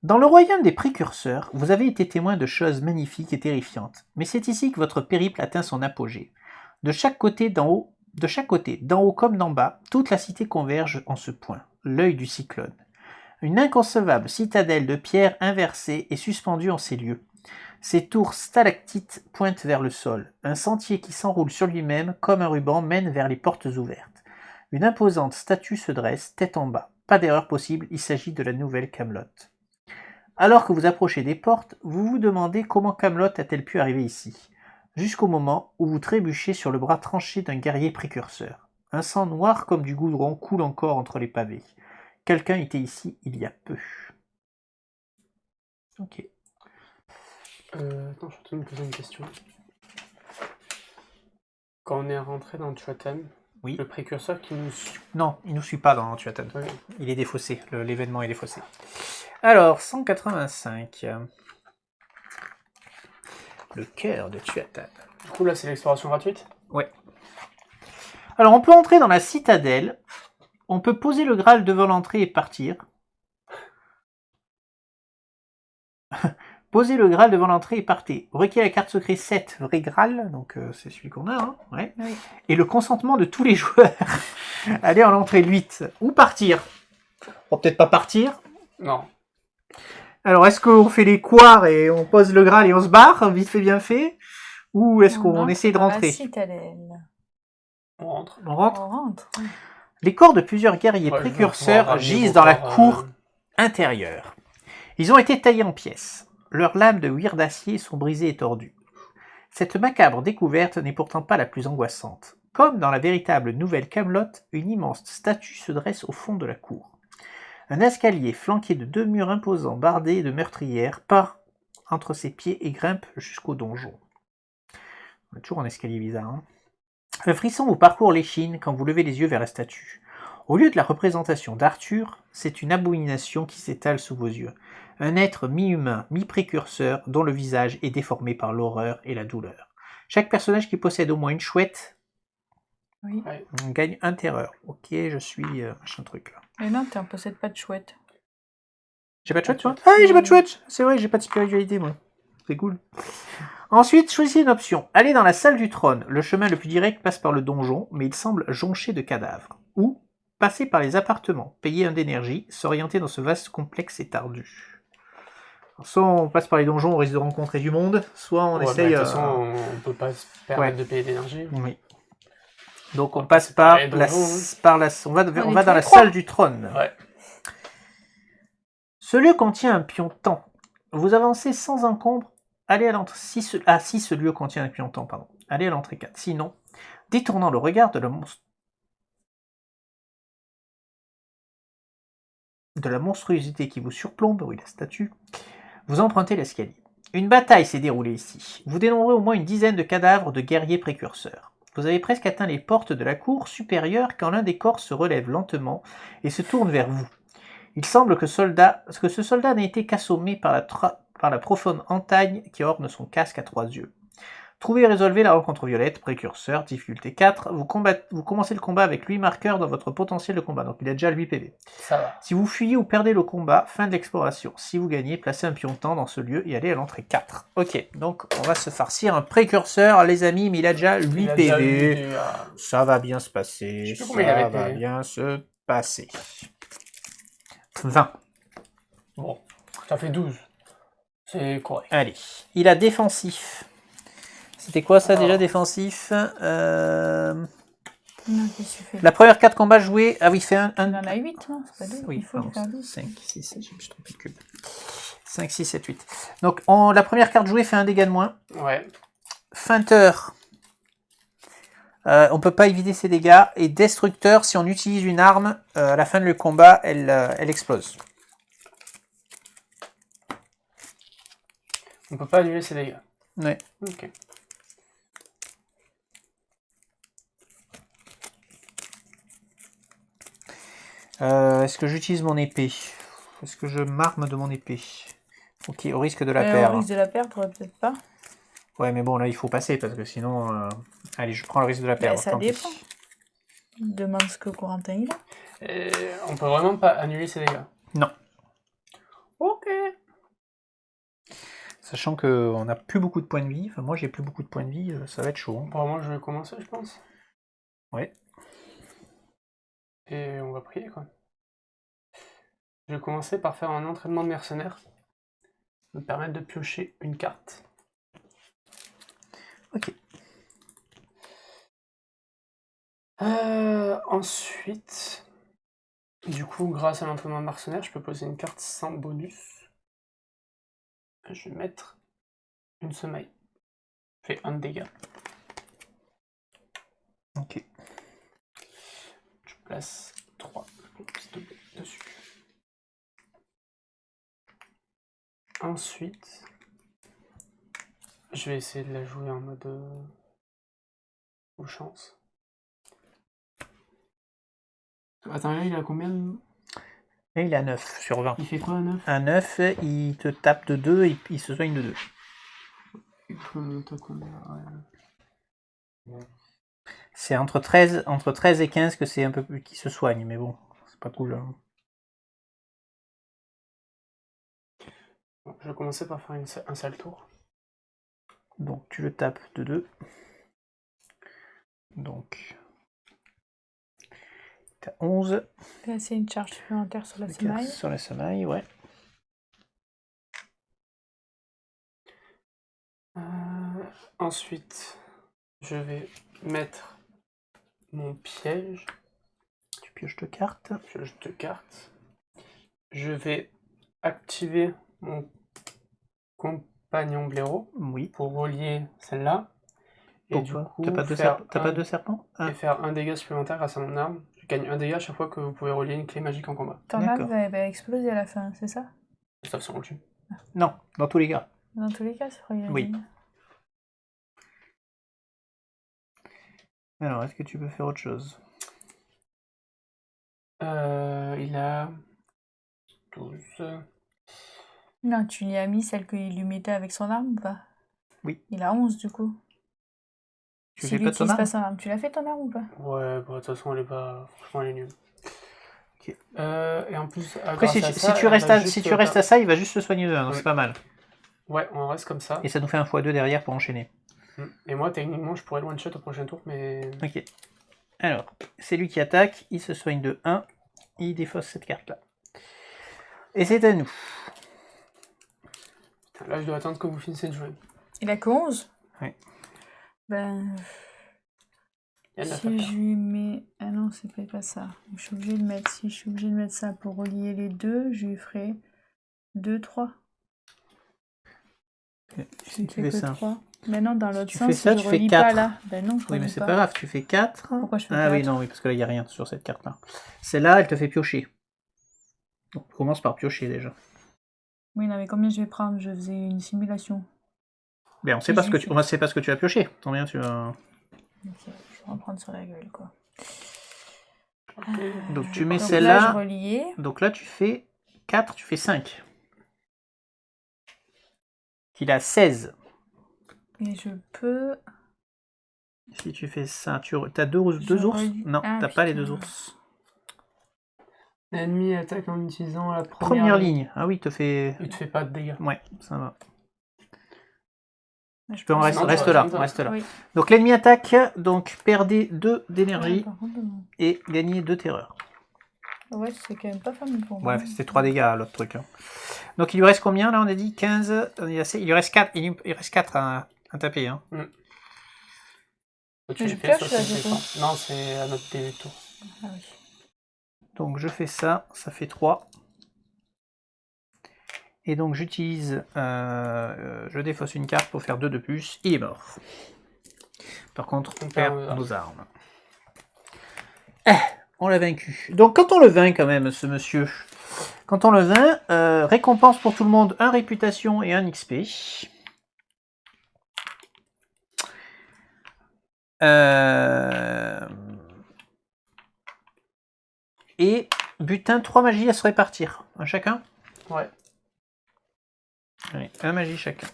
Dans le royaume des précurseurs, vous avez été témoin de choses magnifiques et terrifiantes, mais c'est ici que votre périple atteint son apogée. De chaque côté, d'en haut comme d'en bas, toute la cité converge en ce point, l'œil du cyclone. Une inconcevable citadelle de pierre inversée est suspendue en ces lieux. Ses tours stalactites pointent vers le sol. Un sentier qui s'enroule sur lui-même comme un ruban mène vers les portes ouvertes. Une imposante statue se dresse, tête en bas. Pas d'erreur possible, il s'agit de la nouvelle Camelot. Alors que vous approchez des portes, vous vous demandez comment Camelot a-t-elle pu arriver ici, jusqu'au moment où vous trébuchez sur le bras tranché d'un guerrier précurseur. Un sang noir comme du goudron coule encore entre les pavés. Quelqu'un était ici il y a peu. Ok. Attends, je suis en train de me poser une question. Quand on est rentré dans Tuathan, oui. Le précurseur qui nous suit... Non, il ne nous suit pas dans Tuathan. Oui. Il est défaussé, l'événement est défaussé. Alors, 185. Le cœur de Tuathan. Du coup, là, c'est l'exploration gratuite? Ouais. Alors, on peut entrer dans la citadelle. On peut poser le Graal devant l'entrée et partir. Posez le Graal devant l'entrée et partez. Requiert la carte secret 7, vrai Graal, donc c'est celui qu'on a, hein, ouais. Oui. Et le consentement de tous les joueurs. Allez en l'entrée 8. Ou partir. On va peut-être pas partir. Non. Alors, est-ce qu'on fait les couards et on pose le Graal et on se barre, vite fait, bien fait? Ou est-ce qu'on essaie de rentrer? On rentre. On rentre. On rentre. Les corps de plusieurs guerriers précurseurs gisent dans la cour intérieure. Ils ont été taillés en pièces. Leurs lames de weird d'acier sont brisées et tordues. Cette macabre découverte n'est pourtant pas la plus angoissante. Comme dans la véritable nouvelle Camelot, une immense statue se dresse au fond de la cour. Un escalier flanqué de 2 murs imposants bardés de meurtrières part entre ses pieds et grimpe jusqu'au donjon. On est toujours en escalier bizarre. Hein. Un frisson vous parcourt l'échine quand vous levez les yeux vers la statue. Au lieu de la représentation d'Arthur, c'est une abomination qui s'étale sous vos yeux. Un être mi-humain, mi-précurseur, dont le visage est déformé par l'horreur et la douleur. Chaque personnage qui possède au moins une chouette gagne un terreur. Ok, je suis machin truc là. Mais non, tu ne possèdes pas de chouette. J'ai pas de chouette, toi? Ah oui, j'ai pas de chouette! C'est vrai, j'ai pas de spiritualité, moi. C'est cool. Ensuite, choisissez une option. Allez dans la salle du trône. Le chemin le plus direct passe par le donjon, mais il semble jonché de cadavres. Ou passer par les appartements, payer un d'énergie, s'orienter dans ce vaste complexe et tardu. Soit on passe par les donjons, on risque de rencontrer du monde, soit on essaye... De toute façon, on peut pas se permettre de payer d'énergie. Oui. Donc on passe par on va dans la salle du trône. Ouais. Ce lieu contient un pion-temps. Vous avancez sans encombre. Allez à l'entrée... Si ce lieu contient un pion-temps, pardon. Allez à l'entrée 4. Sinon, détournant le regard de la monstre... de la monstruosité qui vous surplombe, oui la statue, vous empruntez l'escalier. Une bataille s'est déroulée ici. Vous dénombrez au moins une dizaine de cadavres de guerriers précurseurs. Vous avez presque atteint les portes de la cour supérieure quand l'un des corps se relève lentement et se tourne vers vous. Il semble que ce soldat n'a été qu'assommé par la profonde entaille qui orne son casque à 3 yeux. Trouvez et résolvez la rencontre violette, précurseur, difficulté 4. Vous commencez le combat avec 8 marqueurs dans votre potentiel de combat, donc il a déjà 8 PV. Ça va. Si vous fuyez ou perdez le combat, fin de l'exploration. Si vous gagnez, placez un pion temps dans ce lieu et allez à l'entrée 4. Ok, donc on va se farcir un précurseur, les amis, mais il a déjà 8 Il a PV. déjà eu Ça va bien se passer. Je sais plus combien il Ça avait va PV. bien se passer. 20. Bon, ça fait 12. C'est correct. Allez, il a défensif. C'était quoi ça déjà, Alors. défensif Non, qu'est-ce que tu fais? La première carte combat jouée. Ah oui, il fait un. Il en a 8, non? C'est pas 2. Oui, Il faut lui faire 12. 5, 6, 7, je me suis trompé de cube. 5, 6, 7, 8. Donc la première carte jouée fait un dégât de moins. Ouais. Feinteur. On peut pas éviter ses dégâts. Et destructeur, si on utilise une arme, à la fin du combat, elle explose. On peut pas annuler ses dégâts. Ouais. Ok. Est-ce que j'utilise mon épée? Est-ce que je m'arme de mon épée? Ok, au risque de la perdre. Au risque de la perdre, peut-être pas. Ouais, mais bon, là, il faut passer, parce que sinon... Allez, je prends le risque de la perdre. Ça tant pis. dépend. Demande ce que Corentin il a. Et on peut vraiment pas annuler ses dégâts. Non. Ok. Sachant qu'on n'a plus beaucoup de points de vie. Enfin, moi, j'ai plus beaucoup de points de vie. Ça va être chaud. Hein. Bon, moi, je vais commencer, je pense. Ouais. Et on va prier, quoi. Je vais commencer par faire un entraînement de mercenaire. Me permettre de piocher une carte. Ok. Ensuite, du coup, grâce à l'entraînement de mercenaire, je peux poser une carte sans bonus. Je vais mettre une semaille. Fait 1 de dégâts. Ok. Je place 3 dessus. Ensuite, je vais essayer de la jouer en mode aux chances. Attends, là, il a combien de... Et il a 9 sur 20. Il fait quoi, 9? Un 9, il te tape de 2 et il se soigne de 2. C'est entre 13 et 15 que c'est un peu plus qui se soigne, mais bon, c'est pas cool. Hein. Bon, je vais commencer par faire un sale tour. Donc tu le tapes de 2. Donc t'as 11. C'est une charge supplémentaire sur la semaille. Sur la semaille, ouais. Ensuite, je vais mettre mon piège. Tu pioches 2 cartes. Piège de cartes. Je vais activer mon compagnon blaireau Oui. pour relier celle-là. Et du Pourquoi? coup, T'as pas deux serpents? et faire un dégât supplémentaire grâce à mon arme. Je gagne un dégât à chaque fois que vous pouvez relier une clé magique en combat. Ton arme va exploser à la fin, c'est ça? Sauf si on le tue. Non, dans tous les cas. Dans tous les cas, c'est vrai. Oui. Alors, est-ce que tu peux faire autre chose? Il a 12. Non, tu lui as mis celle qu'il lui mettait avec son arme ou pas? Oui. Il a 11 du coup. Tu S'il fais pas ton n'utilise arme? pas son arme, tu l'as fait ton arme ou pas? Ouais, bah, de toute façon, elle est pas... Franchement, elle est nulle. Ok. Et en plus, Après, grâce à ça, si tu elle restes va à, juste si tu restes à ça, il va juste se soigner de 1, donc Oui. c'est pas mal. Ouais, on reste comme ça. Et ça nous fait un x2 derrière pour enchaîner. Et moi, techniquement, je pourrais le one-shot au prochain tour, mais... Ok. Alors, c'est lui qui attaque, il se soigne de 1, il défausse cette carte-là. Et c'est à nous. Putain, là, je dois attendre que vous finissiez de jouer. Il a que 11? Oui. Ben... Il y a 9 à Si faire. je lui mets... Ah non, c'est peut-être pas ça. Je suis obligée de mettre... Si je suis obligée de mettre ça pour relier les deux, je lui ferai 2, 3. Si tu fais que ça. 3. Mais non, dans l'autre tu sens, fais ça, je tu fais relie 4. pas là. Ben non, je Oui, mais relie c'est pas grave, tu fais 4. Pourquoi je fais Ah oui, 4? non, oui, parce que là, il n'y a rien sur cette carte-là. Celle-là, elle te fait piocher. Donc, on commence par piocher déjà. Oui, non, mais combien je vais prendre? Je faisais une simulation. Bien, on sait pas ce que tu, on sait pas ce que tu as pioché. Combien tu as... Ok, je vais en prendre sur la gueule, quoi. Donc tu mets Donc là, je celle-là. reliais. Donc là, tu fais 4, tu fais 5. Il a 16. Et je peux... Si tu fais ça, tu as deux ours? Non, Ah, t'as pas les putain. 2 ours. L'ennemi attaque en utilisant la Première ligne. Ah oui, il te fait... Il te fait pas de dégâts. Ouais, ça va. Je peux en pense- reste là, reste là. Oui. Donc l'ennemi attaque, donc perdez 2 d'énergie Ouais, par contre, et gagnez 2 terreurs. ouais, c'est quand même pas fameux pour moi. Ouais, c'était 3 dégâts l'autre truc. Hein. Donc il lui reste combien là? On a dit 15. Il lui reste 4, il reste 4 à taper. Hein. Tu je les fais, pioche, soit là, c'est du fait coup. pas. Non, c'est à notre début de tour. Ah oui. Donc je fais ça, ça fait 3. Et donc j'utilise, je défausse une carte pour faire 2 de plus, il est mort. Par contre, on perd nos armes. On l'a vaincu. Donc quand on le vainc quand même, ce monsieur, quand on le vainc, récompense pour tout le monde, 1 réputation et 1 XP. Et butin, 3 magies à se répartir. Un chacun? Ouais. Allez, 1 magie chacun.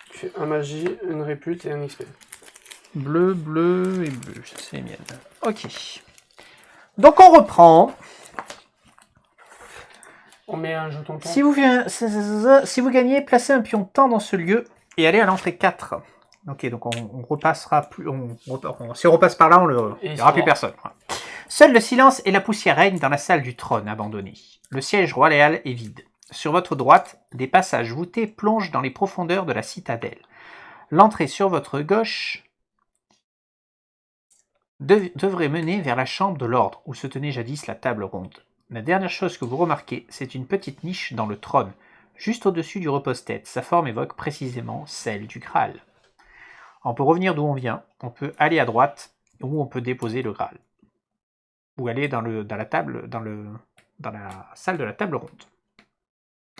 Tu fais 1 magie, 1 répute et 1 XP. Bleu, bleu et bleu. Ça, c'est les miennes. Ok. Donc on reprend. On met un jeton de temps. Si vous gagnez, placez un pion de temps dans ce lieu et allez à l'entrée 4. Ok, donc on repassera plus. Si on repasse par là, il n'y aura plus personne. Seul le silence et la poussière règnent dans la salle du trône abandonnée. Le siège royal est vide. Sur votre droite, des passages voûtés plongent dans les profondeurs de la citadelle. L'entrée sur votre gauche devrait mener vers la chambre de l'ordre, où se tenait jadis la table ronde. La dernière chose que vous remarquez, c'est une petite niche dans le trône, juste au-dessus du repose-tête. Sa forme évoque précisément celle du Graal. On peut revenir d'où on vient, on peut aller à droite, où on peut déposer le Graal. Ou aller dans la salle de la table ronde.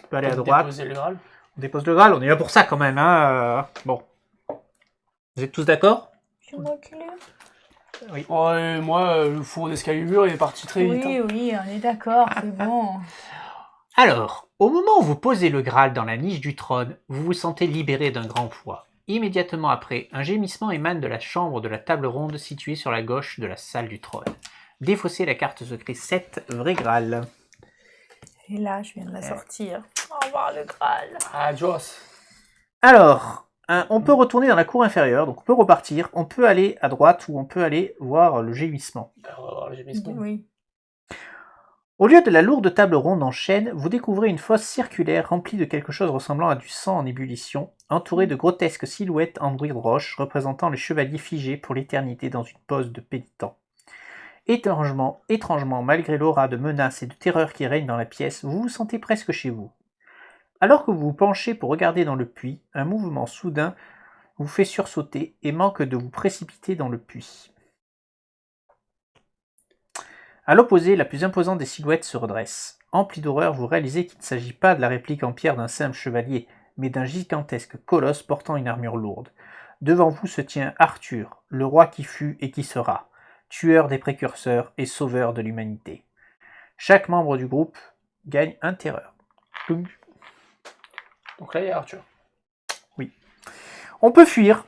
On peut aller à droite. Déposer le Graal. On dépose le Graal, on est là pour ça quand même. Hein. Bon. Vous êtes tous d'accord? Je m'occupe. Oui. Ouais, moi, le four d'Excalibur, il est parti très vite. Oui, oui, on est d'accord, c'est bon. Alors, au moment où vous posez le Graal dans la niche du trône, vous vous sentez libéré d'un grand poids. Immédiatement après, un gémissement émane de la chambre de la table ronde située sur la gauche de la salle du trône. Défaussez la carte secrète 7, vrai Graal. Et là, je viens de la sortir. Au revoir le Graal. Adios. Alors, on peut retourner dans la cour inférieure, donc on peut repartir, on peut aller à droite ou on peut aller voir le gémissement. On va voir le gémissement. Oui. Au lieu de la lourde table ronde en chêne, vous découvrez une fosse circulaire remplie de quelque chose ressemblant à du sang en ébullition, entourée de grotesques silhouettes en bruit de roche représentant les chevaliers figés pour l'éternité dans une pose de pénitent. Étrangement, malgré l'aura de menace et de terreur qui règne dans la pièce, vous vous sentez presque chez vous. Alors que vous vous penchez pour regarder dans le puits, un mouvement soudain vous fait sursauter et manque de vous précipiter dans le puits. À l'opposé, la plus imposante des silhouettes se redresse. Empli d'horreur, vous réalisez qu'il ne s'agit pas de la réplique en pierre d'un simple chevalier, mais d'un gigantesque colosse portant une armure lourde. Devant vous se tient Arthur, le roi qui fut et qui sera, tueur des précurseurs et sauveur de l'humanité. Chaque membre du groupe gagne un terreur. Donc là, il y a Arthur. Oui. On peut fuir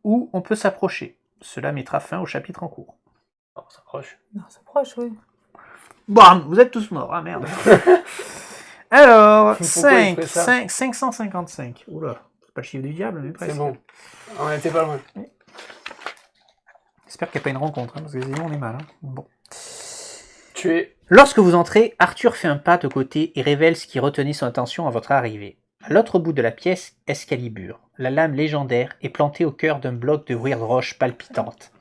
ou on peut s'approcher. Cela mettra fin au chapitre en cours. On s'approche. Non, c'est proche, oui. Bon, vous êtes tous morts, ah merde. Alors, Pourquoi il ferait ça 555. Oula, c'est pas le chiffre du diable, mais presque. C'est bon. On était pas loin. J'espère qu'il n'y a pas une rencontre, hein, parce que sinon on est mal. Hein. Bon. Tué. Lorsque vous entrez, Arthur fait un pas de côté et révèle ce qui retenait son attention à votre arrivée. À l'autre bout de la pièce, Excalibur, la lame légendaire, est plantée au cœur d'un bloc de weird roche palpitante.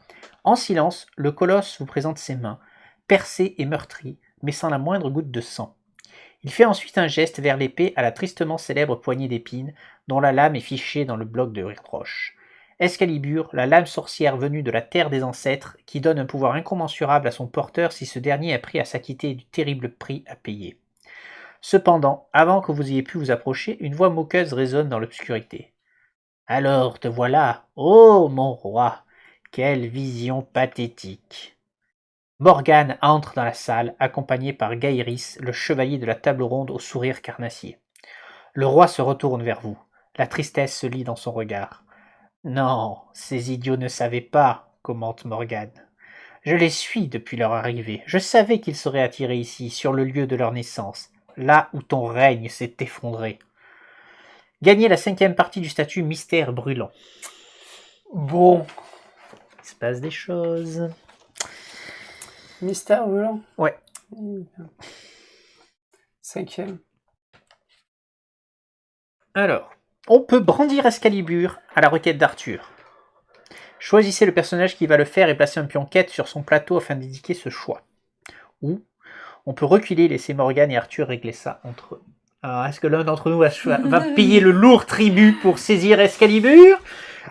En silence, le colosse vous présente ses mains, percées et meurtries, mais sans la moindre goutte de sang. Il fait ensuite un geste vers l'épée à la tristement célèbre poignée d'épines, dont la lame est fichée dans le bloc de weird roche. Excalibur, la lame sorcière venue de la terre des ancêtres, qui donne un pouvoir incommensurable à son porteur si ce dernier est prêt à s'acquitter du terrible prix à payer. Cependant, avant que vous ayez pu vous approcher, une voix moqueuse résonne dans l'obscurité. « Alors te voilà, ô mon roi, quelle vision pathétique !» Morgane entre dans la salle, accompagné par Gaïris, le chevalier de la table ronde au sourire carnassier. Le roi se retourne vers vous. La tristesse se lit dans son regard. « Non, ces idiots ne savaient pas, commente Morgane. Je les suis depuis leur arrivée. Je savais qu'ils seraient attirés ici, sur le lieu de leur naissance, là où ton règne s'est effondré. Gagnez la 5e partie du statut Mystère Brûlant. » Bon. Il se passe des choses. Mystère brûlant. Ouais. 5e. Alors, on peut brandir Excalibur à la requête d'Arthur. Choisissez le personnage qui va le faire et placer un pion quête sur son plateau afin d'indiquer ce choix. Ou, on peut reculer et laisser Morgane et Arthur régler ça entre eux. Alors, est-ce que l'un d'entre nous va payer le lourd tribut pour saisir Excalibur?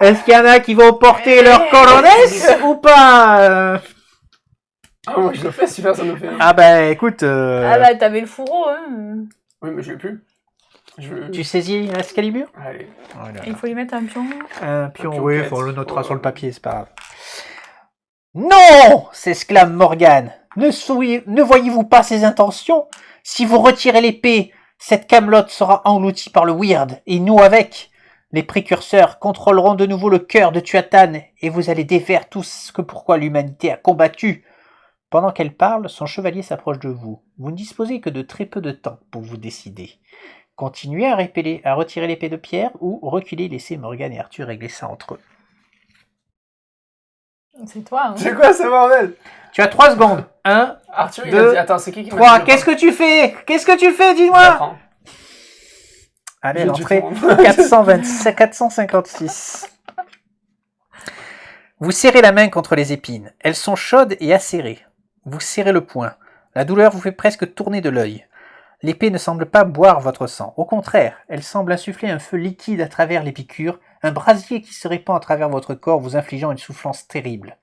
Est-ce qu'il y en a qui vont porter leur colonesse ou pas Ah, moi je le fais si personne ne le fait. Ah bah écoute... Ah bah t'avais le fourreau, hein. Oui, mais je l'ai plus. Tu saisis Excalibur? Allez. Voilà. Il faut lui mettre un pion. Un pion, pion oui, quête. on le notera sur le papier, c'est pas grave. Non! S'exclame Morgane. Ne voyez-vous pas ses intentions? Si vous retirez l'épée, cette camelote sera engloutie par le Weird, et nous avec. Les précurseurs contrôleront de nouveau le cœur de Tuathan, et vous allez défaire tout ce que pourquoi l'humanité a combattu. Pendant qu'elle parle, son chevalier s'approche de vous. Vous ne disposez que de très peu de temps pour vous décider. Continuez à retirer l'épée de pierre ou reculer, laisser Morgane et Arthur régler ça entre eux. C'est toi, hein. C'est quoi ce bordel? Tu as 3 secondes. 1, Arthur, il 2, a dit... Attends, c'est qui m'a 3. dit Qu'est-ce que tu fais? Qu'est-ce que tu fais? Dis-moi. J'apprends. Allez, Je l'entrée tue 456. Vous serrez la main contre les épines. Elles sont chaudes et acérées. Vous serrez le poing. La douleur vous fait presque tourner de l'œil. L'épée ne semble pas boire votre sang. Au contraire, elle semble insuffler un feu liquide à travers les piqûres, un brasier qui se répand à travers votre corps, vous infligeant une soufflance terrible.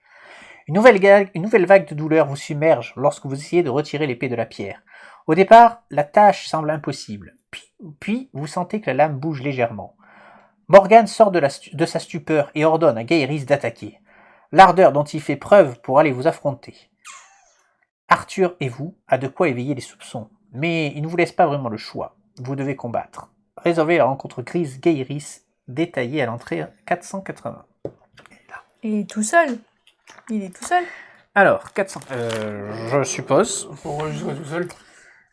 Une nouvelle vague de douleur vous submerge lorsque vous essayez de retirer l'épée de la pierre. Au départ, la tâche semble impossible. Puis vous sentez que la lame bouge légèrement. Morgane sort de sa stupeur et ordonne à Gaïris d'attaquer. L'ardeur dont il fait preuve pour aller vous affronter. Arthur et vous a de quoi éveiller les soupçons, mais il ne vous laisse pas vraiment le choix. Vous devez combattre. Résolvez la rencontre grise Gaïris, détaillée à l'entrée 480. Et tout seul. Il est tout seul. Alors, 400... je suppose... Pourquoi je serais tout seul?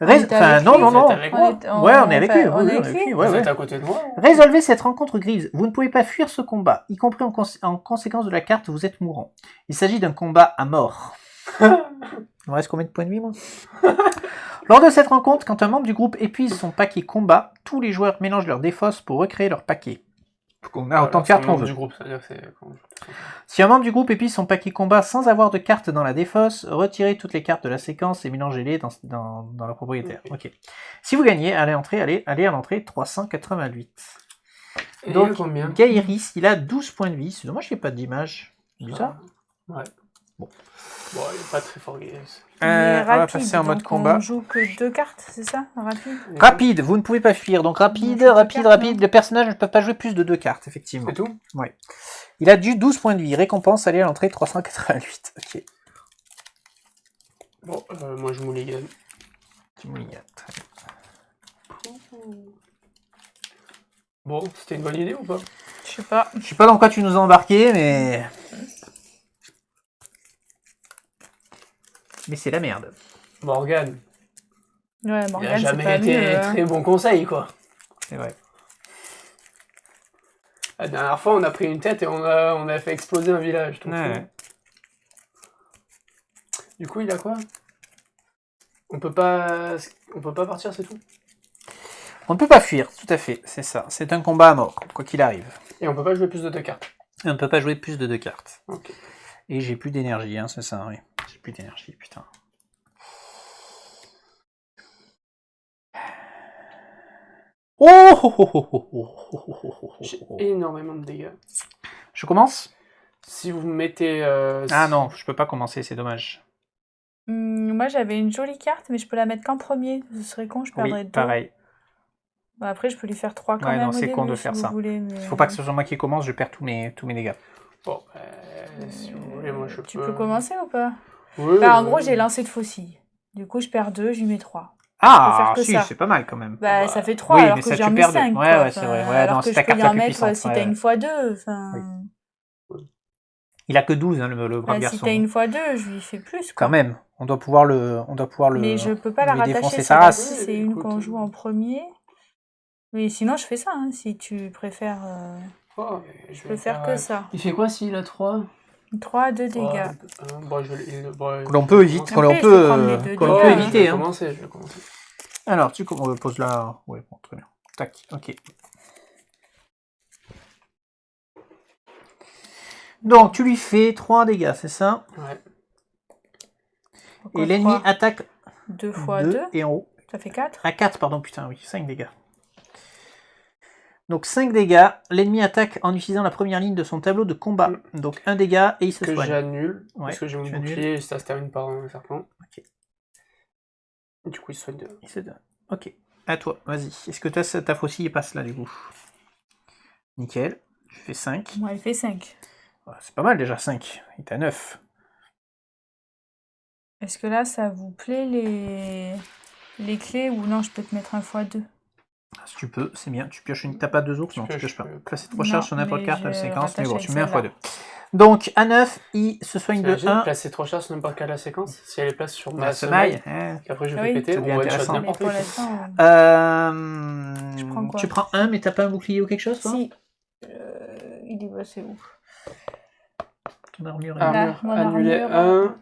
Enfin, non. Vous êtes avec moi? On est avec lui. On est avec lui. Vous êtes à côté de moi? Résolvez cette rencontre grise. Vous ne pouvez pas fuir ce combat, y compris en conséquence de la carte, vous êtes mourant. Il s'agit d'un combat à mort. Il me reste combien de points de vie, moi? Lors de cette rencontre, quand un membre du groupe épuise son paquet combat, tous les joueurs mélangent leurs défausses pour recréer leur paquet. On a autant de cartes qu'on veut. Du groupe, c'est-à-dire que c'est... Si un membre du groupe épuise son paquet combat sans avoir de cartes dans la défausse, retirez toutes les cartes de la séquence et mélangez-les dans la propriétaire. Ok. Si vous gagnez, allez à l'entrée 388. Et Donc, combien? Gaïris, il a 12 points de vie. C'est dommage qu'il n'y ait pas d'image. C'est bizarre. Ouais. Bon, il est pas très fort, Gaïris. Mais on va rapide, passer en mode donc combat. On joue que 2 cartes, c'est ça? Rapide. Rapide, vous ne pouvez pas fuir. Donc rapide. Les personnages ne peuvent pas jouer plus de 2 cartes, effectivement. C'est tout? Ouais. Il a du 12 points de vie. Récompense, allez à l'entrée 388. Ok. Bon, moi je mouligane. Tu mouliganes, très bien. Bon, c'était une bonne idée ou pas? Je sais pas. Je sais pas dans quoi tu nous as embarqué, mais c'est la merde. Morgane. Ouais, Il a Morgane, c'est jamais pas été mieux. très bon conseil, quoi. C'est vrai. La dernière fois, on a pris une tête et on a fait exploser un village. Donc, Ouais. Du coup, il a quoi? On peut pas partir, c'est tout? On ne peut pas fuir, tout à fait, c'est ça. C'est un combat à mort, quoi qu'il arrive. Et on peut pas jouer plus de 2 cartes. Et on ne peut pas jouer plus de 2 cartes. Ok. Et j'ai plus d'énergie, hein, c'est ça, oui. J'ai plus d'énergie, putain. Oh, oh, oh, oh, oh, oh, oh, oh, oh, J'ai oh. énormément de dégâts. Je commence? Si vous mettez... Ah non, je peux pas commencer, c'est dommage. Moi, j'avais une jolie carte, mais je peux la mettre qu'en premier. Ce serait con, je perdrais Oui, 2. pareil. Bah, après, je peux lui faire 3 quand Ouais, même non, au c'est con début, de si faire vous ça. voulez. Mais... Faut pas que ce soit moi qui commence, je perds tous mes dégâts. Bon, si vous voulez, moi je Tu peux... peux commencer ou pas? Oui, Bah, en oui. gros, j'ai lancé de faucille. Du coup, je perds 2, j'y mets 3. Ah, que si, ça. c'est pas mal quand même. Bah, bah, ça fait 3 oui, alors mais que ça, j'en tu mets perds 5. deux. Ouais, ouais, c'est vrai. Ouais, alors non, que c'est je ta peux y carte la en plus mettre puissante. si Ouais, t'as ouais. une fois 2. Enfin, Il a que 12, hein, le brave si garçon. t'as une fois 2, je lui fais plus. Quoi. Quand même, on doit pouvoir le Mais je peux pas la lui rattacher, défoncer sa celle-là. race. Si c'est une qu'on joue en premier. Mais sinon, je fais ça, hein, si tu préfères. Oh, Je peux faire que ça. Il fait quoi s'il a 3? 3, 2 dégâts. Bon, Que l'on peut éviter, que l'on Après, je peux prendre les peut, deux que l'on dégâts, peut hein. Je éviter. vais Hein. commencer, je vais commencer. Alors, on le pose là. Ouais, bon, très bien. Tac, ok. Donc, tu lui fais 3 dégâts, c'est ça? Ouais. Pourquoi Et l'ennemi 3? attaque 2 fois 2 2, et en haut. ça fait 4. Ah, 4, pardon, putain, oui, 5 dégâts. Donc 5 dégâts, l'ennemi attaque en utilisant la première ligne de son tableau de combat. Donc 1 dégât et il se Que soigne. j'annule, Ouais, parce que j'ai mon tu annules. bouclier et ça se termine par un serpent. Ok. Et du coup, il se soigne 2. Il se donne. Ok, à toi, vas-y. Est-ce que ta faucille passe là du coup? Nickel, je fais 5. Moi, il fait 5. Ouais, c'est pas mal déjà 5, il est à 9. Est-ce que là, ça vous plaît les clés ou non, je peux te mettre un x2? Si tu peux, c'est bien. Tu pioches une. T'as pas 2 autres? Non, tu pioches pas. Placer trop Non, charge sur n'importe mais quelle carte de je séquence, mais bon, rattache tu mets un avec x2. Donc à 9, il se soigne de T'imagines 1. placer 3 charges sur n'importe quelle séquence, si elle est placée sur ma La semaille, semaille. qu'après je Ah vais oui, péter, ça on devient one shot intéressant. Mais n'importe pour qui. l'instant, Tu prends quoi? Tu prends 1, mais t'as pas un bouclier ou quelque chose, toi? si. Il est passé où? Ton armure. Là, Armure, mon annuler armure.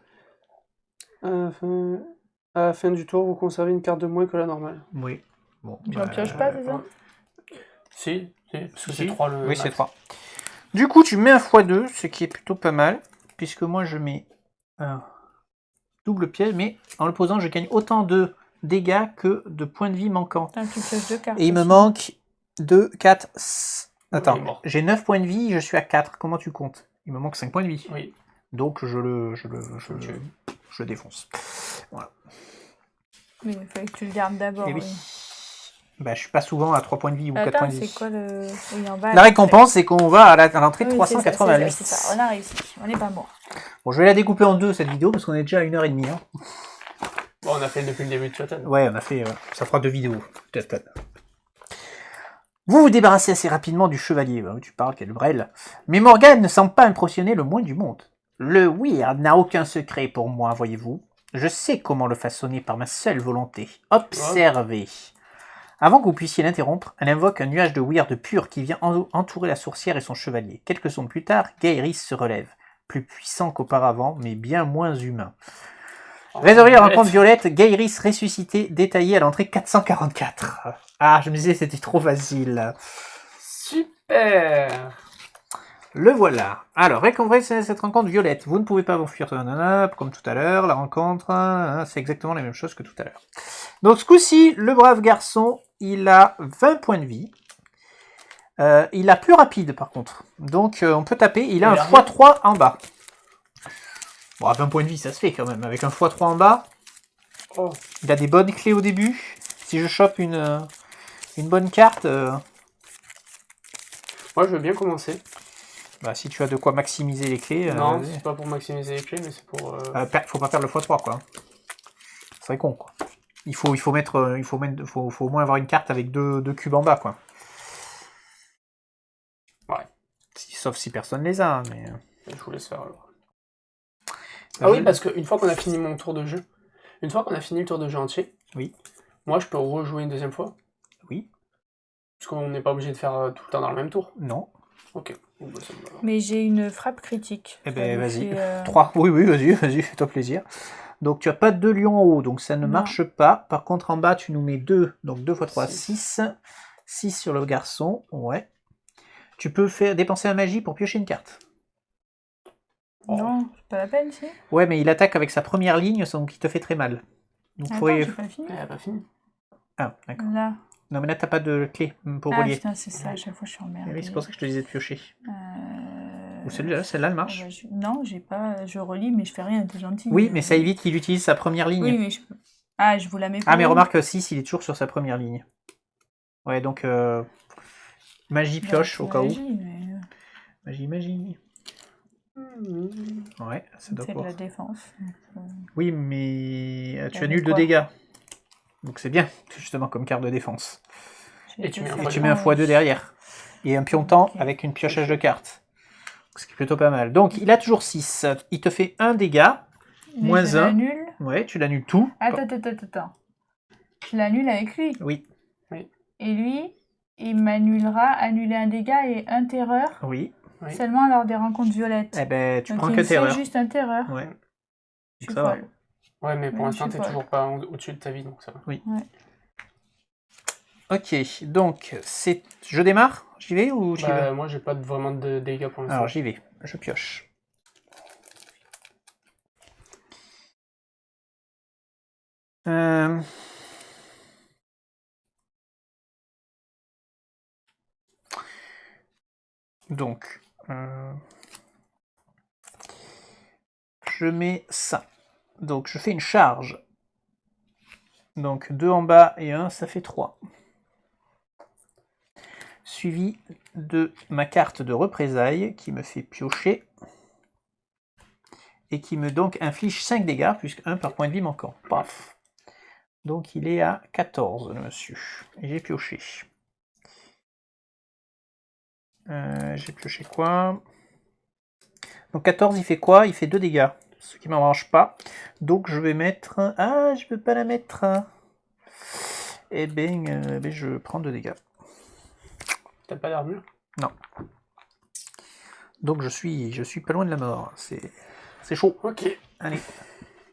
1. À la fin du tour, vous conservez une carte de moins que la normale. Oui. Bon, J'en pioche pas, c'est ça? Si, parce que Si. c'est 3 le. Oui, c'est max. 3. Du coup, tu mets un x2, ce qui est plutôt pas mal, puisque moi je mets un double piège, mais en le posant, je gagne autant de dégâts que de points de vie manquants. Putain, tu pioches 2 cartes. Et il me aussi. manque 2, 4. il est Attends, mort. j'ai 9 points de vie, je suis à 4. Comment tu comptes? Il me manque 5 points de vie. Oui. Donc je le défonce. Voilà. Mais il fallait que tu le gardes d'abord. Et oui. Oui. Bah, je suis pas souvent à 3 points de vie ou 4 points Attends, de vie. c'est quoi le. Oui, en bas. La récompense, c'est qu'on va à l'entrée Oui, 388. c'est ça, on a réussi. On n'est pas mort. Bon, je vais la découper en 2 cette vidéo parce qu'on est déjà à 1h30. Hein. Bon, on a fait depuis le début de Chotan. Ouais, on a fait. Ça fera 2 vidéos. Peut-être. Vous vous débarrassez assez rapidement du chevalier. Tu parles, quel brel. Mais Morgane ne semble pas impressionner le moins du monde. Le Weird n'a aucun secret pour moi, voyez-vous. Je sais comment le façonner par ma seule volonté. Observez. Avant que vous puissiez l'interrompre, elle invoque un nuage de Weird pur qui vient entourer la sourcière et son chevalier. Quelques secondes plus tard, Gairis se relève. Plus puissant qu'auparavant, mais bien moins humain. Réservé la rencontre violette, Gairis ressuscité, détaillé à l'entrée 444. Ah, je me disais c'était trop facile. Super. Le voilà. Alors, récompense cette rencontre violette. Vous ne pouvez pas vous fuir comme tout à l'heure. La rencontre, c'est exactement la même chose que tout à l'heure. Donc, ce coup-ci, le brave garçon, il a 20 points de vie. Il a plus rapide, par contre. Donc, on peut taper. Il a un x3 en bas. Bon, à 20 points de vie, ça se fait quand même. Avec un x3 en bas, il a des bonnes clés au début. Si je chope une bonne carte... Moi, je veux bien commencer. Bah, si tu as de quoi maximiser les clés... non, c'est pas pour maximiser les clés, mais c'est pour... faut pas perdre le x3, quoi. Ce serait con, quoi. Il faut au moins avoir une carte avec deux cubes en bas, quoi. Ouais. Sauf si personne les a, mais... Je vous laisse faire, alors. Ah oui, parce qu'une fois qu'on a fini mon tour de jeu, une fois qu'on a fini le tour de jeu entier, oui. Moi, je peux rejouer une deuxième fois? Oui. Parce qu'on n'est pas obligé de faire tout le temps dans le même tour? Non. Ok. Bon, bah, ça me va. Mais j'ai une frappe critique. Eh ben, vas-y. Fait, 3. Oui, vas-y, fais-toi plaisir. Donc, tu as pas 2 lions en haut, donc ça ne marche pas. Par contre, en bas, tu nous mets 2. Donc, 2 x 3, 6. 6 sur le garçon. Ouais. Tu peux dépenser la magie pour piocher une carte. Non, c'est pas la peine, si. Ouais, mais il attaque avec sa première ligne, donc il te fait très mal. Donc, Attends, j'ai pas fini. Elle a pas fini. Ah, d'accord. Là. Non, mais là, t'as pas de clé pour Ah relier. putain, c'est ça, à chaque fois je suis emmerdée. Oui, c'est pour ça que je te disais de piocher. Ou celle-là, elle marche. Non, j'ai pas. Je relis, mais je fais rien, t'es gentil. Oui, mais ça évite qu'il utilise sa première ligne. Oui, mais je peux. Ah, je vous la mets pas. Ah, mais remarque 6, il est toujours sur sa première ligne. Ouais, donc magie pioche au cas où. Magie. Ouais, ça doit C'est de pouvoir. la défense. Oui, mais tu mais annules 2 quoi dégâts. Donc c'est bien, justement, comme carte de défense. Et tu mets un Et fois tu deux. mets un x2 derrière. Et un pion temps Ok. avec une piochage de cartes. Ce qui est plutôt pas mal. Donc il a toujours 6. Il te fait 1 dégât. Mais Moins je 1. l'annule. Ouais, tu l'annules tout. Attends. Je l'annule avec lui. Oui. Et lui, il m'annulera annuler un dégât et un terreur Oui. seulement lors des rencontres violettes. Eh ben, tu Donc prends il que me fait terreur. juste un terreur. Ouais. Je suis ça va. folle. Ouais, mais pour Oui, l'instant, je suis t'es folle. toujours pas au-dessus de ta vie, donc ça va. Oui. Ouais. Ok, donc c'est. Je démarre. J'y vais ou tu veux? Moi, j'ai pas vraiment de dégâts pour l'instant. Alors j'y vais. Je pioche. Donc, je mets ça. Donc, je fais une charge. Donc, 2 en bas et 1, ça fait 3. Suivi de ma carte de représailles qui me fait piocher. Et qui me donc inflige 5 dégâts, puisque 1 par point de vie manquant. Paf. Donc, il est à 14, le monsieur. Et j'ai pioché. J'ai pioché quoi? Donc 14, il fait quoi? Il fait 2 dégâts. Ce qui ne m'arrange pas. Donc je vais mettre... Ah, je peux pas la mettre. Eh ben, je prends 2 dégâts. T'as pas d'armure? Non. Donc je suis pas loin de la mort. C'est chaud. Ok. Allez.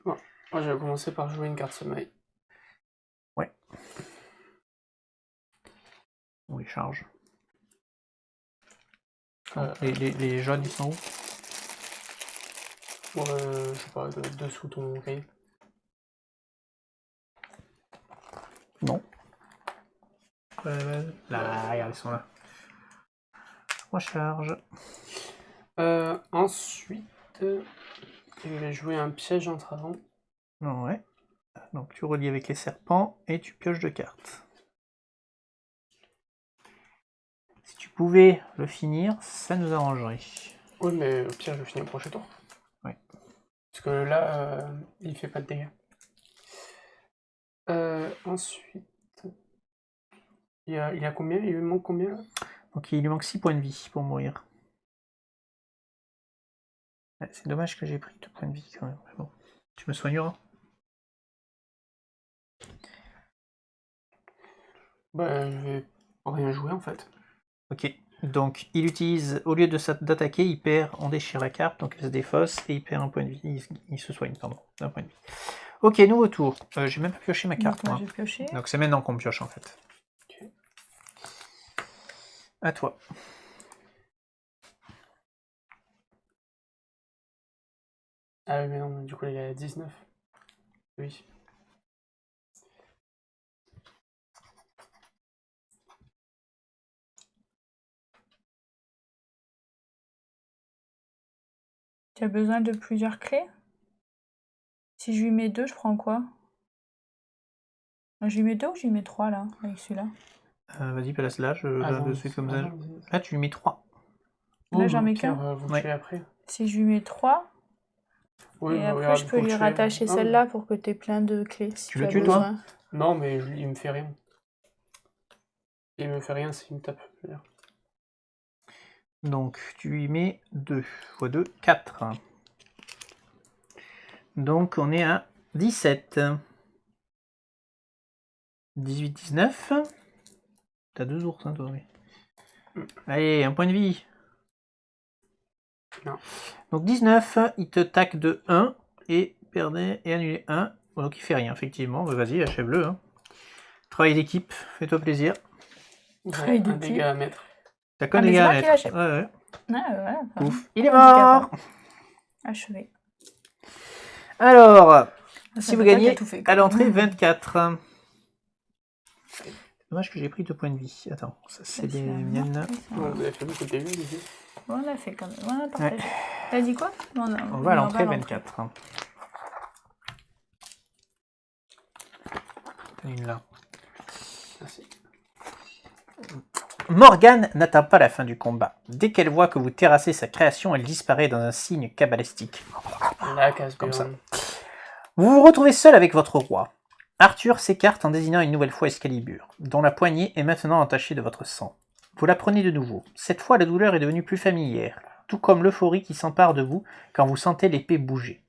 Bon. Moi, je vais commencer par jouer une carte sommeil. Ouais. On les charge. Les jaunes, ils sont où? Je sais pas, dessous ton cahier. Non. Là, regarde, ils sont là. Recharge. Ensuite, je vais jouer un piège en avant. Ouais. Donc tu relis avec les serpents et tu pioches 2 cartes. Si tu pouvais le finir, ça nous arrangerait. Oui, mais au pire, je finis au prochain tour. Ouais. Parce que là, il fait pas de dégâts. Ensuite, il a combien? Il lui manque combien là? Donc il lui manque 6 points de vie pour mourir. Ouais, c'est dommage que j'ai pris 2 points de vie quand même. Mais bon, tu me soigneras. Je vais rien jouer en fait. Ok. Donc il utilise, au lieu d'attaquer, il perd, on déchire la carte, donc il se défausse et il perd un point de vie. Il se soigne, pardon, d'un point de vie. Ok, nouveau tour. J'ai même pas pioché ma carte, Donc, moi. j'ai pioché. Donc c'est maintenant qu'on pioche en fait. Ok. À toi. Ah oui, mais non, du coup, il est à 19. Oui. Tu as besoin de plusieurs clés? Si je lui mets 2, je prends quoi? Je lui mets 2 ou je lui mets 3 là, avec celui-là? Vas-y, place-là, je Attends, de suite comme ça. attends, Là, tu lui mets 3. Là, j'en au mets pire, qu'un. vous le Ouais. tuez après. Si je lui mets 3, Oui, et bah, après regarde, je peux faut le lui tuer. rattacher Non, celle-là pour que tu aies plein de clés. Si Tu tu le as tues, toi? besoin. Non, mais il me fait rien. Il me fait rien s'il me tape. Je veux dire. Donc, tu lui mets 2 x 2, 4. Donc, on est à 17. 18, 19. T'as 2 ours, hein, toi, oui. Allez, un point de vie. Non. Donc, 19, il te tac de 1 et perdait et annulé 1. Donc, il fait rien, effectivement. Bah, vas-y, achève-le. Hein. Travail d'équipe, fais-toi plaisir. Très J'ai un d'équipe. dégât à mettre. T'as qu'un Ah, mais dégât c'est à moi qui mettre. l'achève. Ouais. Ah, voilà. Ouf. Il est mort. Achevé. Alors, Ça si fait vous pas gagnez qu'à tout fait, quand à l'entrée même. 24. Dommage que j'ai pris 2 points de vie. Attends, ça c'est Ça, les c'est miennes. marqué, ça. Ouais, vous avez fait beaucoup de dégâts, du coup. On l'a fait quand même. On a partagé. T'as dit quoi? On va à l'entrée 24. Hein. Une là. Merci. Morgane n'atteint pas la fin du combat. Dès qu'elle voit que vous terrassez sa création, elle disparaît dans un signe cabalistique. La casse Comme ça. Vous vous retrouvez seul avec votre roi. Arthur s'écarte en désignant une nouvelle fois Excalibur, dont la poignée est maintenant entachée de votre sang. Vous la prenez de nouveau. Cette fois, la douleur est devenue plus familière, tout comme l'euphorie qui s'empare de vous quand vous sentez l'épée bouger.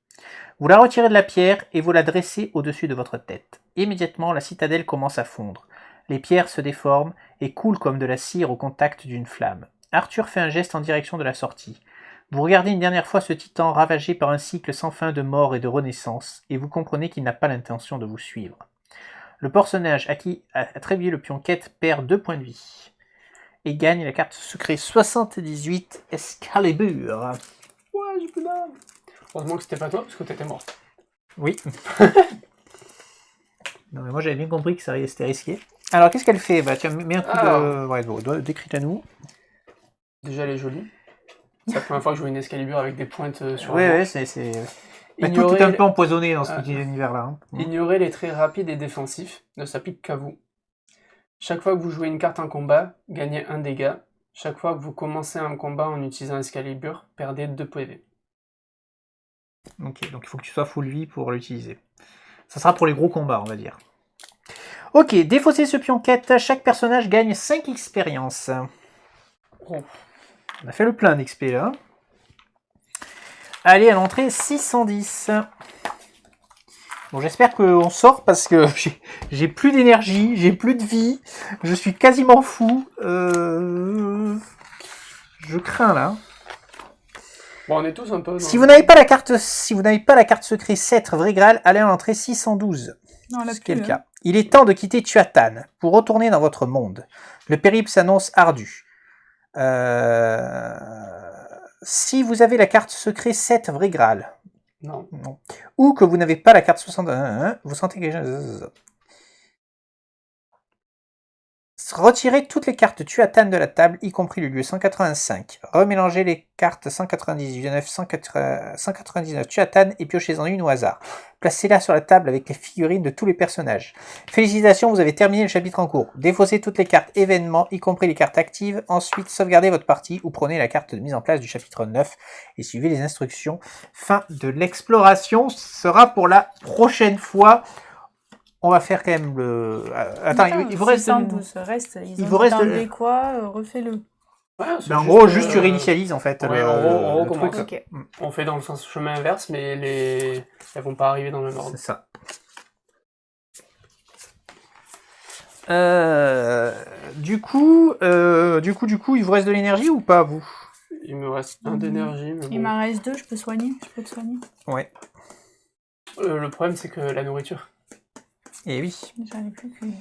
Vous la retirez de la pierre et vous la dressez au-dessus de votre tête. Immédiatement, la citadelle commence à fondre. Les pierres se déforment et coulent comme de la cire au contact d'une flamme. Arthur fait un geste en direction de la sortie. Vous regardez une dernière fois ce titan ravagé par un cycle sans fin de mort et de renaissance, et vous comprenez qu'il n'a pas l'intention de vous suivre. Le personnage à qui attribué le pion quête perd 2 points de vie, et gagne la carte secret 78 Excalibur. Ouais, j'ai plus d'âme. Heureusement que c'était pas toi, parce que t'étais mort. Oui. Non mais moi j'avais bien compris que c'était risqué. Alors qu'est-ce qu'elle fait? Bah tiens, mets un coup de... Ouais, bon, décrit à nous. Déjà, elle est jolie. C'est la première fois que je vois une Excalibur avec des pointes sur Ouais, le ouais, manche. c'est... Bah, tout est un peu empoisonné dans ce petit univers-là. Hein. Ignorer les traits rapides et défensifs ne s'applique qu'à vous. Chaque fois que vous jouez une carte en combat, gagnez 1 dégât. Chaque fois que vous commencez un combat en utilisant Excalibur, perdez 2 PV. Ok, donc il faut que tu sois full vie pour l'utiliser. Ça sera pour les gros combats, on va dire. Ok, défausser ce pion quête, chaque personnage gagne 5 expériences. Oh. On a fait le plein d'XP là. Allez, à l'entrée 610. Bon, j'espère qu'on sort parce que j'ai plus d'énergie, j'ai plus de vie, je suis quasiment fou. Je crains là. Bon, on est tous un peu... Si vous n'avez pas la carte secret 7 vrai Graal, allez à l'entrée 612. Non, Ce qui est le cas. Il est temps de quitter Tuathan pour retourner dans votre monde. Le périple s'annonce ardu. Si vous avez la carte secret 7 vrai Graal, Non. ou que vous n'avez pas la carte 61, vous sentez quelque chose. Retirez toutes les cartes Tuathan de la table, y compris le lieu 185. Remélangez les cartes 198, 199 Tuathan et piochez-en une au hasard. Placez-la sur la table avec les figurines de tous les personnages. Félicitations, vous avez terminé le chapitre en cours. Défaussez toutes les cartes événements, y compris les cartes actives. Ensuite, sauvegardez votre partie ou prenez la carte de mise en place du chapitre 9 et suivez les instructions. Fin de l'exploration. Ce sera pour la prochaine fois. On va faire quand même le... Attends, il vous reste... 612, il vous reste quoi? Refais-le. Ouais, ben, en gros, juste tu réinitialises en fait. Ouais, on le recommence. truc. Ok. On fait dans le sens chemin inverse, mais elles vont pas arriver dans le même ordre. C'est ça. Du coup, il vous reste de l'énergie ou pas, vous? Il me reste 1 d'énergie, mais bon. Il m'en reste 2, je peux soigner? Je peux te soigner? Ouais. Le problème, c'est que la nourriture. Et oui. J'en ai plus qu'une.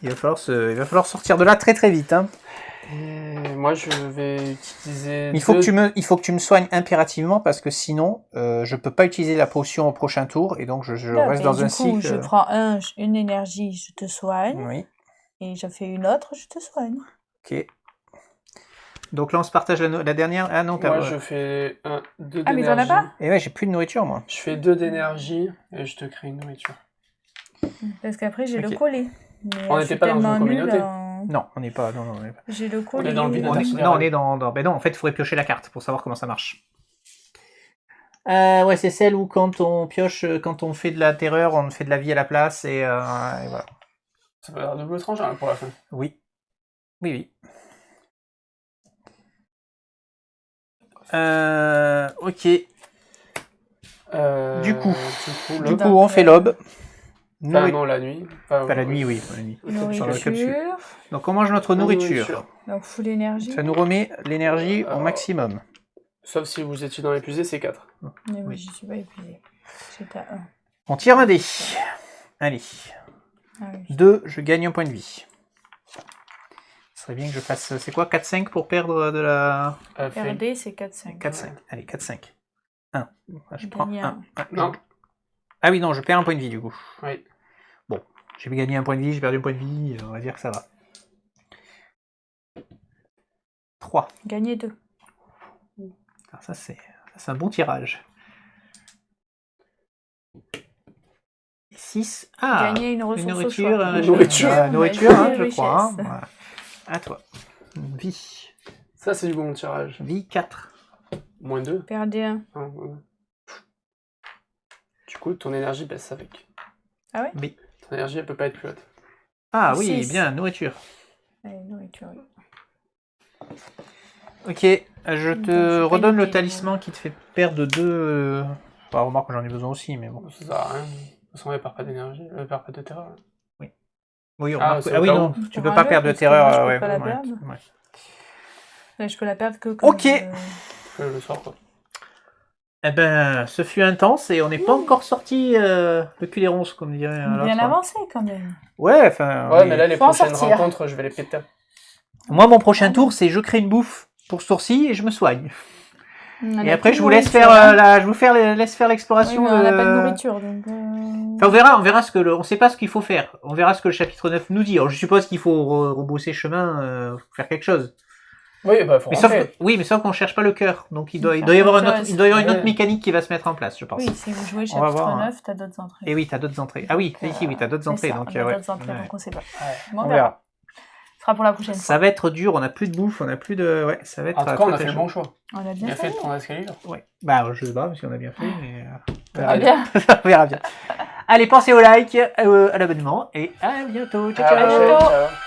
Il va falloir sortir de là très très vite. Hein. Et moi, je vais utiliser... Il faut que tu me soignes impérativement parce que sinon, je peux pas utiliser la potion au prochain tour et donc je reste dans un cycle. Je prends une énergie, je te soigne. Oui. Et je fais une autre, je te soigne. Ok. Donc là, on se partage la dernière. Ah non, Moi, je fais 2 d'énergie. Ah, mais t'en as pas? Et ouais, j'ai plus de nourriture, moi. Je fais 2 d'énergie et je te crée une nourriture. Parce qu'après, j'ai Ok. le collet. Mais On je n'était suis pas dans une tellement communauté. nulle en- Non, on n'est pas. Non, on n'est pas. J'ai le collet. dans le vide On est, intersidéral. non, on est dans... Ben non, en fait, il faudrait piocher la carte pour savoir comment ça marche. Ouais, c'est celle où quand on pioche, quand on fait de la terreur, on fait de la vie à la place et voilà. Ça va avoir double tranchant pour la fin. Oui. Oui. Ok. Du coup, on fait l'aube. Enfin, non, la nuit. Pas la nuit, oui. La nuit. Nourriture. Donc on mange notre nourriture. Donc full énergie. Ça nous remet l'énergie au maximum. Sauf si vous étiez dans l'épuisé, c'est 4. Mais oui, je suis pas épuisée. J'étais à 1. On tire un dé. Allez. Ah oui. 2, je gagne un point de vie. Ce serait bien que je fasse... C'est quoi, 4-5 pour perdre de la... RD, c'est 4-5. 4-5. Allez, 4-5. 1. Je prends Gagner 1. Non. Ah oui, non, je perds un point de vie du coup. Oui. Bon. J'ai gagné un point de vie, j'ai perdu un point de vie, on va dire que ça va. 3. Gagner 2. Alors ça, c'est un bon tirage. 6. Ah, Gagner une ressource une au nourriture, choix. nourriture, hein, je Richesse. crois. Hein. Voilà. À toi. Vie. Ça, c'est du bon tirage. Vie 4. Moins 2. Perdez 1. Du coup, ton énergie baisse avec. Ah ouais? Oui. Ton énergie, elle peut pas être plus haute. Ah oui, 6. bien, nourriture. Allez, nourriture, oui. Ok, je Donc, te c'est pas redonne le inutile. talisman qui te fait perdre 2... Enfin, remarque que j'en ai besoin aussi, mais bon. Ça sert à rien. De toute façon, elle perd pas d'énergie. Elle perd pas de terreur. Oui, Ah, remarque... c'est Ah au oui, cas non, où. tu peux pas Courageux, perdre de parce que terreur. moi, je peux ouais, pas la ouais, perdre. ouais. Ouais, je peux la perdre que quand Ok. Le sort, quoi. Eh ben, ce fut intense et on n'est pas encore sorti le cul des ronces, comme dirait l'autre. Bien avancé quand même. Ouais, enfin... Ouais, oui. mais là, les Faut en prochaines sortir. rencontres, je vais les péter. Moi, mon prochain Ah, tour, non. c'est je crée une bouffe pour ce tour-ci et je me soigne. On Et a après, plus je de vous laisse nourriture, faire, hein. laisse faire Oui, l'exploration. mais on n'a pas de nourriture, donc... Enfin, on verra ce que on sait pas ce qu'il faut faire. On verra ce que le chapitre 9 nous dit. Alors, je suppose qu'il faut rebrousser chemin, faire quelque chose. Oui, bah, faut Mais sauf, rentrer. mais sauf qu'on cherche pas le cœur. Donc, il doit Faire y avoir autre chose. une autre Ouais. mécanique qui va se mettre en place, je pense. Oui, si vous jouez On va chapitre voir, hein. 9, t'as d'autres entrées. Et oui, t'as d'autres entrées. Ah oui, Donc, ici, oui, t'as d'autres c'est entrées. ça, Donc, on a ouais. d'autres entrées, Ouais. donc on sait pas. Ouais. Bon, On verra. Ce sera pour la prochaine fois. Ça va être dur. On a plus de bouffe, on a plus de. Ouais, ça va être. En tout cas, on a très fait le chaud. bon choix. On a Bien bien fait fait. de prendre l'escalier. Ouais. Bah, je sais pas si on a bien fait, mais. On verra Ah bien. bien. On verra bien. Allez, pensez au like, à l'abonnement et à bientôt. Ciao, À la ciao. prochaine, bientôt. ciao.